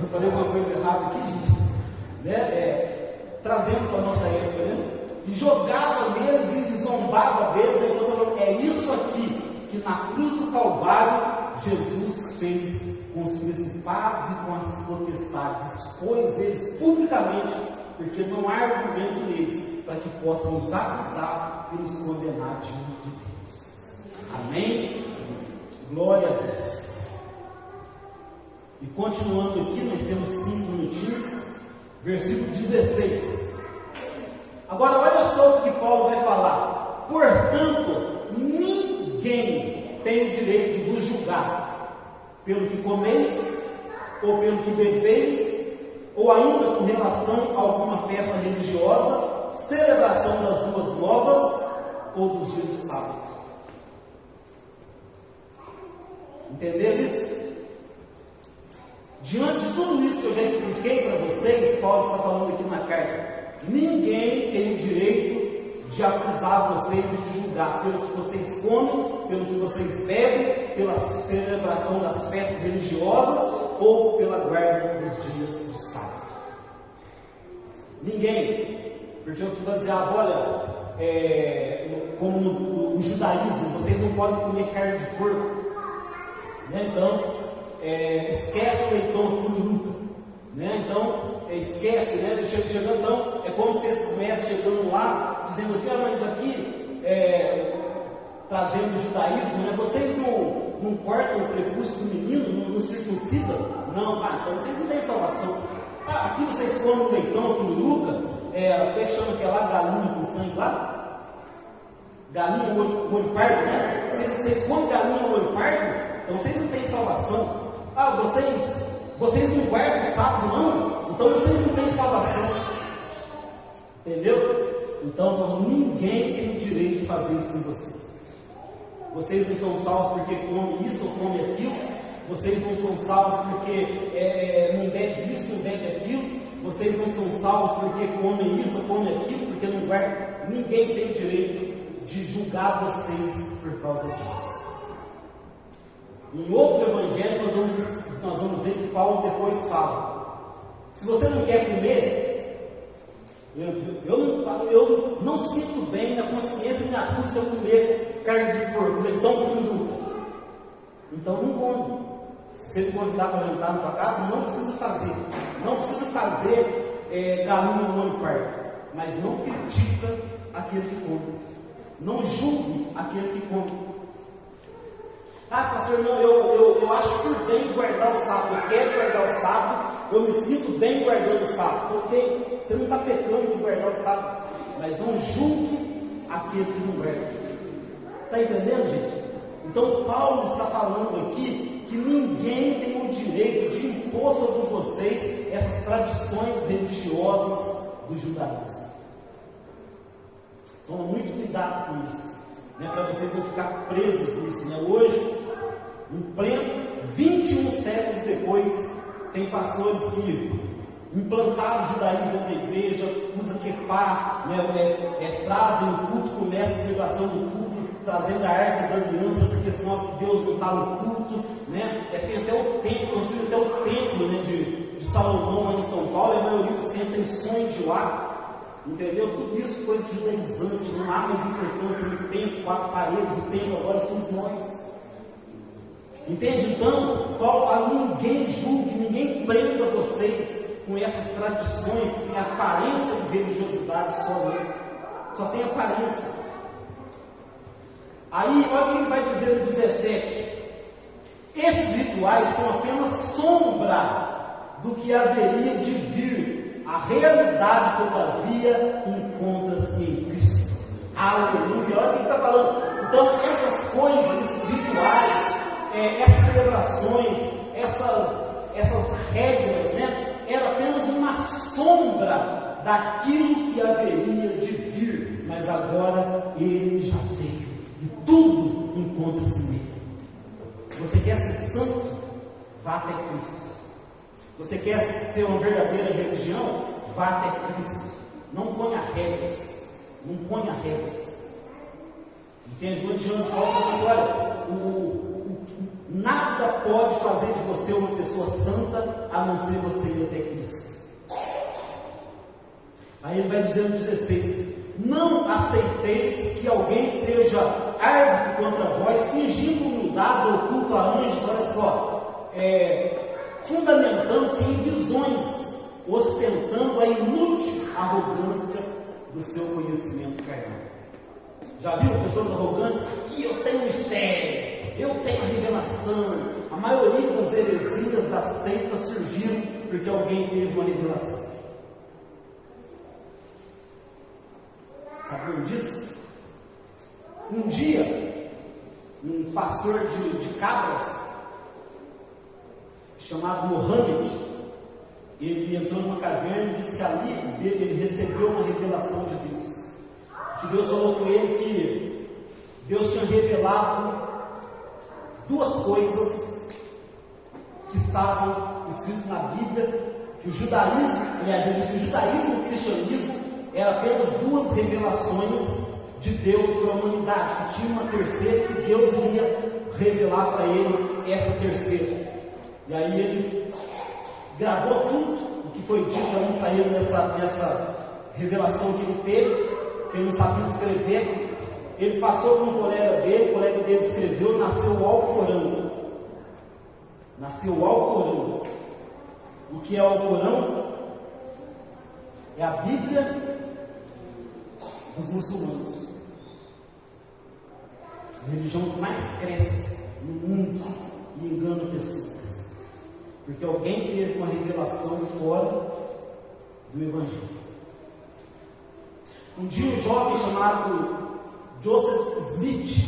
Eu falei uma coisa errada aqui, gente, né? Trazendo para a nossa época, né? E jogava neles e zombava deles. Então, falando, é isso aqui que na cruz do Calvário Jesus fez com os principados e com as potestades, expôs eles publicamente, porque não há argumento neles para que possam nos acusar e nos condenar diante de Deus. Amém? Glória a Deus. E continuando aqui, nós temos 5 minutinhos, versículo 16. Agora olha só o que Paulo vai falar. Portanto, ninguém tem o direito de vos julgar pelo que comeis, ou pelo que bebeis, ou ainda com relação a alguma festa religiosa, celebração das boas novas, ou dos dias do sábado. Entenderam isso? Diante de tudo isso que eu já expliquei para vocês, Paulo está falando aqui na carta. Ninguém tem o direito de acusar vocês e de julgar pelo que vocês comem, pelo que vocês bebem, pela celebração das festas religiosas ou pela guarda dos dias do sábado. Ninguém, porque eu te baseava, olha, como no judaísmo, vocês não podem comer carne de porco, né? Então, esquece o leitão pururuca, né? Então, esquece, né? Chegando, então, é como se esses mestres chegando lá, dizendo aqui, mas aqui, trazendo o judaísmo, né? Vocês não cortam o prepúcio do menino, não circuncidam? Não, então vocês não têm salvação. Aqui vocês comem o leitão pururuca, até chama que é lá galinha com sangue lá, galinha molho pardo, né? Vocês comem galinha molho pardo, então vocês não têm salvação. Vocês não guardam o sábado, não? Então vocês não têm salvação. Entendeu? Então, ninguém tem o direito de fazer isso com vocês. Vocês não são salvos porque comem isso ou comem aquilo. Vocês não são salvos porque não bebe isso, não bebe aquilo. Vocês não são salvos porque comem isso ou comem aquilo, porque não guardam. Ninguém tem o direito de julgar vocês por causa disso. Em outro evangelho nós vamos ver que Paulo depois fala: se você não quer comer, eu não sinto bem na consciência minha cruz se eu comer carne de porco, leitão pururuca. Então não come. Se você me convidar para jantar na tua casa, não precisa fazer. Não precisa fazer galinha no molho pardo, mas não critica aquele que come. Não julgue aquele que come. Pastor, não, eu acho por bem guardar o sábado, eu quero guardar o sábado, eu me sinto bem guardando o sábado. Ok, você não está pecando de guardar o sábado, mas não julgue aquele que não guarda. Está entendendo, gente? Então Paulo está falando aqui que ninguém tem o direito de impor sobre vocês essas tradições religiosas do judaísmo. Toma muito cuidado com isso, né, para vocês não ficar presos nisso, né? Hoje, em pleno 21 séculos depois, tem pastores que implantaram o judaísmo dentro da igreja, usa quepá, trazem o culto, começa a celebração do culto, trazendo a arca da aliança, porque senão Deus não está no culto, né? Tem até o templo, construíram até o templo, né, de Salomão lá em São Paulo, e a maioria dos templos tem sonhos de lá, entendeu? Tudo isso coisa judaizante, não há mais importância no templo, 4 paredes, o templo agora somos nós. Entende? Então, Paulo fala: ninguém julgue, ninguém prenda vocês com essas tradições que têm aparência de religiosidade só tem aparência. Aí, olha o que ele vai dizer no 17: esses rituais são apenas sombra do que haveria de vir. A realidade, todavia, encontra-se em Cristo. Aleluia! Olha o que ele está falando. Então, essas coisas, esses rituais, essas celebrações, essas regras, né, era apenas uma sombra daquilo que haveria de vir, mas agora ele já veio e tudo encontra-se nele. Você quer ser santo? Vá até Cristo. Você quer ter uma verdadeira religião? Vá até Cristo. Não ponha regras. Não ponha regras. Entende? Não adianta. Olha, nada pode fazer de você uma pessoa santa a não ser você ir até Cristo. Aí ele vai dizer no 16: não aceiteis que alguém seja árbitro contra vós, fingindo humildade ou culto a anjos, olha só, fundamentando-se em visões, ostentando a inútil arrogância do seu conhecimento carnal. Já viu pessoas arrogantes? Aqui eu tenho mistério, eu tenho revelação. A maioria das heresias da seita surgiram porque alguém teve uma revelação. Sabiam disso? Um dia, um pastor de cabras, chamado Mohammed, ele entrou numa caverna e disse que ali ele recebeu uma revelação de Deus. Que Deus falou com ele que Deus tinha revelado 2 coisas que estavam escritas na Bíblia, que o judaísmo, aliás, ele disse que o judaísmo e o cristianismo eram apenas 2 revelações de Deus para a humanidade, que tinha uma terceira, que Deus iria revelar para ele essa terceira. E aí ele gravou tudo o que foi dito para ele nessa revelação que ele teve, que ele não sabia escrever. Ele passou para um colega dele, o colega dele escreveu, nasceu o Alcorão. Nasceu o Alcorão. O que é o Alcorão? É a Bíblia dos muçulmanos. A religião que mais cresce no mundo e engana pessoas. Porque alguém teve uma revelação fora do Evangelho. Um dia um jovem chamado Joseph Smith,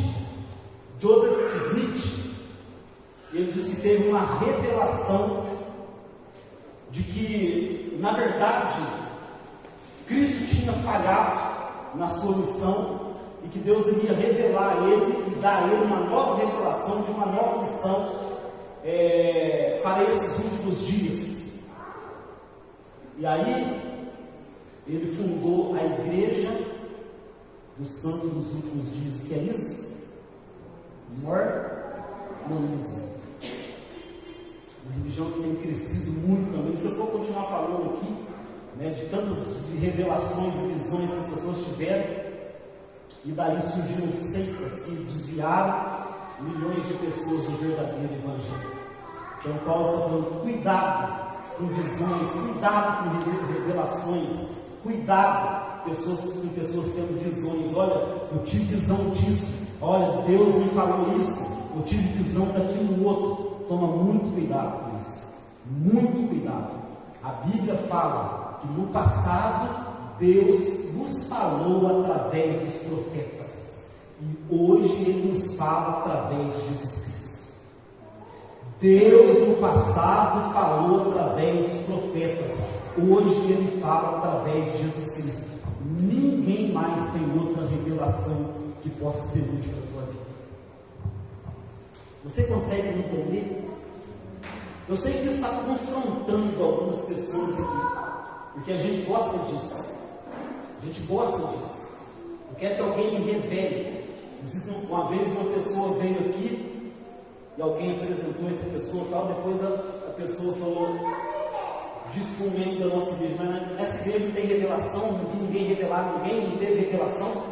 ele disse que teve uma revelação de que, na verdade, Cristo tinha falhado na sua missão e que Deus iria revelar a ele e dar a ele uma nova revelação de uma nova missão para esses últimos dias. E aí ele fundou a Igreja dos Santos dos Últimos Dias. O que é isso? Mormonismo. Uma religião que tem crescido muito também. Se eu for continuar falando aqui, né, de tantas revelações e visões que as pessoas tiveram, e daí surgiram seitas que desviaram milhões de pessoas do verdadeiro Evangelho. Então Paulo está falando: cuidado com visões, cuidado com revelações, cuidado com pessoas tendo visões. Olha, eu tive visão disso, olha, Deus me falou isso, eu tive visão daquilo outro. Toma muito cuidado com isso, muito cuidado. A Bíblia fala que no passado Deus nos falou através dos profetas, e hoje Ele nos fala através de Jesus Cristo. Deus no passado falou através dos profetas, hoje Ele fala através de Jesus Cristo. Ninguém mais tem outra revelação que possa ser útil para a tua vida. Você consegue entender? Eu sei que isso está confrontando algumas pessoas aqui, porque a gente gosta disso. A gente gosta disso. Eu quero que alguém me revele. Uma vez uma pessoa veio aqui e alguém apresentou essa pessoa tal, depois a pessoa falou, disse com o membro da nossa igreja, mas nessa igreja não tem revelação, não vi ninguém revelar ninguém, não teve revelação.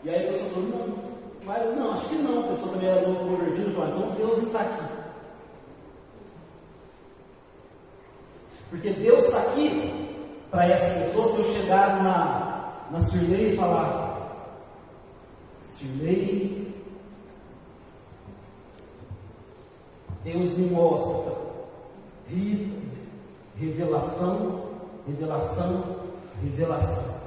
E aí a pessoa falou, não, acho que não. A pessoa também era novo convertido e falou, então Deus não está aqui. Porque Deus está aqui para essa pessoa. Se eu chegar na Sirlei e falar, Sirlei, Deus me mostra revelação, revelação, revelação.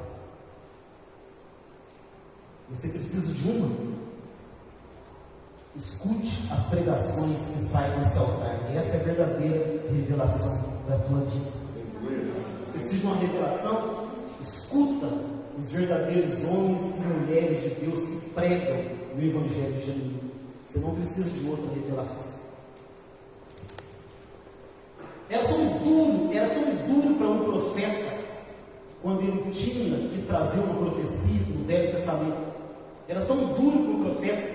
Você precisa de uma? Escute as pregações que saem desse altar. Essa é a verdadeira revelação da tua vida. Você precisa de uma revelação? Escuta os verdadeiros homens e mulheres de Deus que pregam o Evangelho genuíno. Você não precisa de outra revelação. Era tão duro para um profeta, quando ele tinha que trazer uma profecia no Velho Testamento. Era tão duro para um profeta,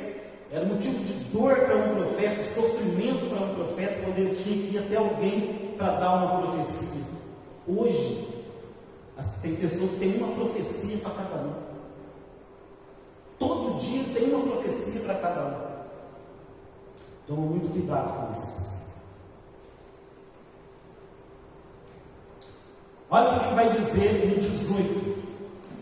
era motivo de dor para um profeta, sofrimento para um profeta, quando ele tinha que ir até alguém para dar uma profecia. Hoje, tem pessoas que têm uma profecia para cada um. Todo dia tem uma profecia para cada um. Toma muito cuidado com isso. Olha o que vai dizer em 18.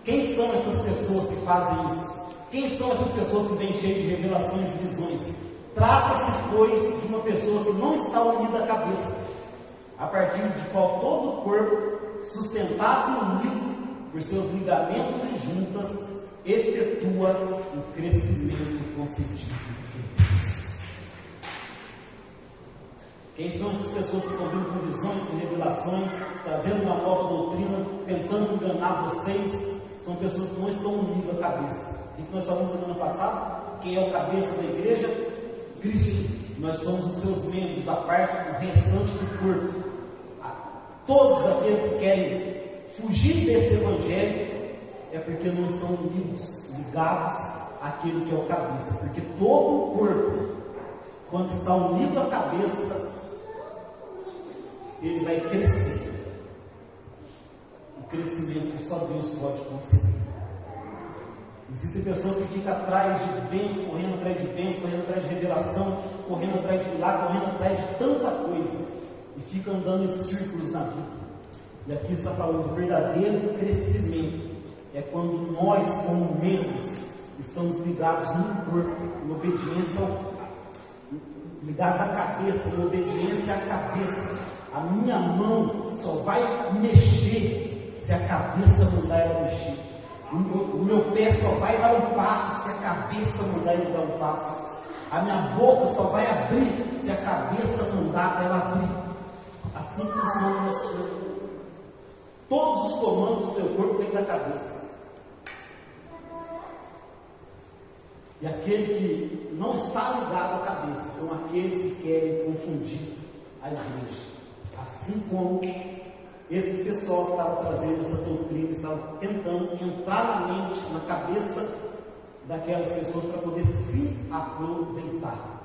Quem são essas pessoas que fazem isso? Quem são essas pessoas que vêm cheias de revelações e visões? Trata-se, pois, de uma pessoa que não está unida à cabeça, a partir de qual todo o corpo, sustentado e unido por seus ligamentos e juntas, efetua o crescimento concedido por Deus. Quem são essas pessoas que estão vindo com visões, com revelações, trazendo uma nova doutrina, tentando enganar vocês? São pessoas que não estão unidas à cabeça. E que nós falamos semana passada, quem é o cabeça da igreja? Cristo. Nós somos os seus membros, a parte, o restante do corpo. Todos aqueles que querem fugir desse evangelho é porque não estão unidos, ligados àquilo que é o cabeça. Porque todo o corpo, quando está unido à cabeça, ele vai crescer. O crescimento que só Deus pode conceder. Existem pessoas que ficam atrás de bens, correndo atrás de bens, correndo atrás de revelação, correndo atrás de milagre, correndo atrás de tanta coisa, e ficam andando em círculos na vida. E aqui está falando do verdadeiro crescimento. É quando nós, como membros, estamos ligados no corpo, em obediência ligados à cabeça, em obediência à cabeça. A minha mão só vai mexer se a cabeça mandar ela mexer. O meu pé só vai dar um passo se a cabeça mandar ele dar um passo. A minha boca só vai abrir se a cabeça mandar ela abrir. Assim funciona o nosso corpo. Todos os comandos do teu corpo vêm da cabeça. E aquele que não está ligado à cabeça são aqueles que querem confundir a igreja. Assim como esse pessoal que estava trazendo essa doutrina, estava tentando entrar na mente, na cabeça daquelas pessoas para poder se aproveitar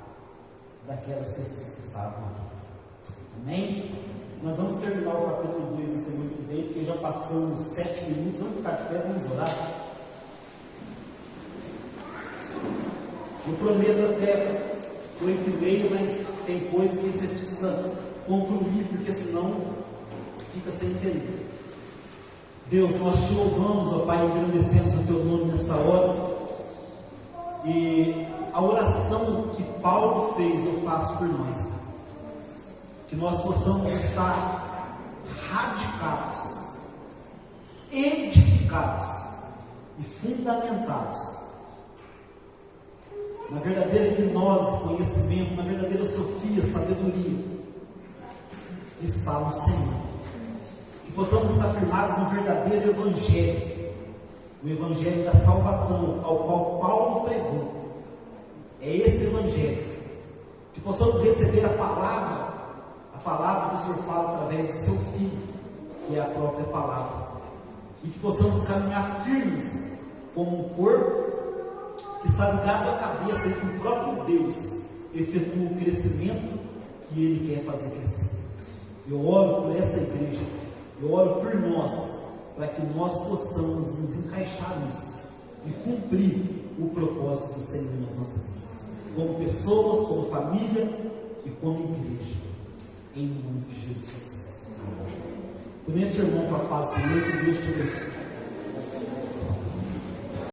daquelas pessoas que estavam aqui. Amém? Nós vamos terminar o capítulo 2 na semana que vem, porque já passamos 7 minutos. Vamos ficar de pé, vamos orar. Eu prometo até 8h30, mas tem coisa que você precisa concluir, porque senão fica sem entender. Deus, nós te louvamos, ó Pai, engrandecemos o teu nome nesta hora. E a oração que Paulo fez, eu faço por nós. Que nós possamos estar radicados, edificados e fundamentados na verdadeira gnose, conhecimento, na verdadeira sofia, sabedoria que está no Senhor. Que possamos estar firmados no verdadeiro Evangelho, o Evangelho da salvação, ao qual Paulo pregou. É esse Evangelho. Que possamos receber a palavra palavra que o Senhor fala através do seu Filho, que é a própria palavra. E que possamos caminhar firmes como um corpo que está ligado à cabeça e que o próprio Deus efetua o crescimento que Ele quer fazer crescer. Eu oro por esta igreja, eu oro por nós, para que nós possamos nos encaixar nisso e cumprir o propósito do Senhor nas nossas vidas, como pessoas, como família e como igreja, em nome de Jesus. Comente, irmão, com a paz do Senhor, que Deus te abençoe.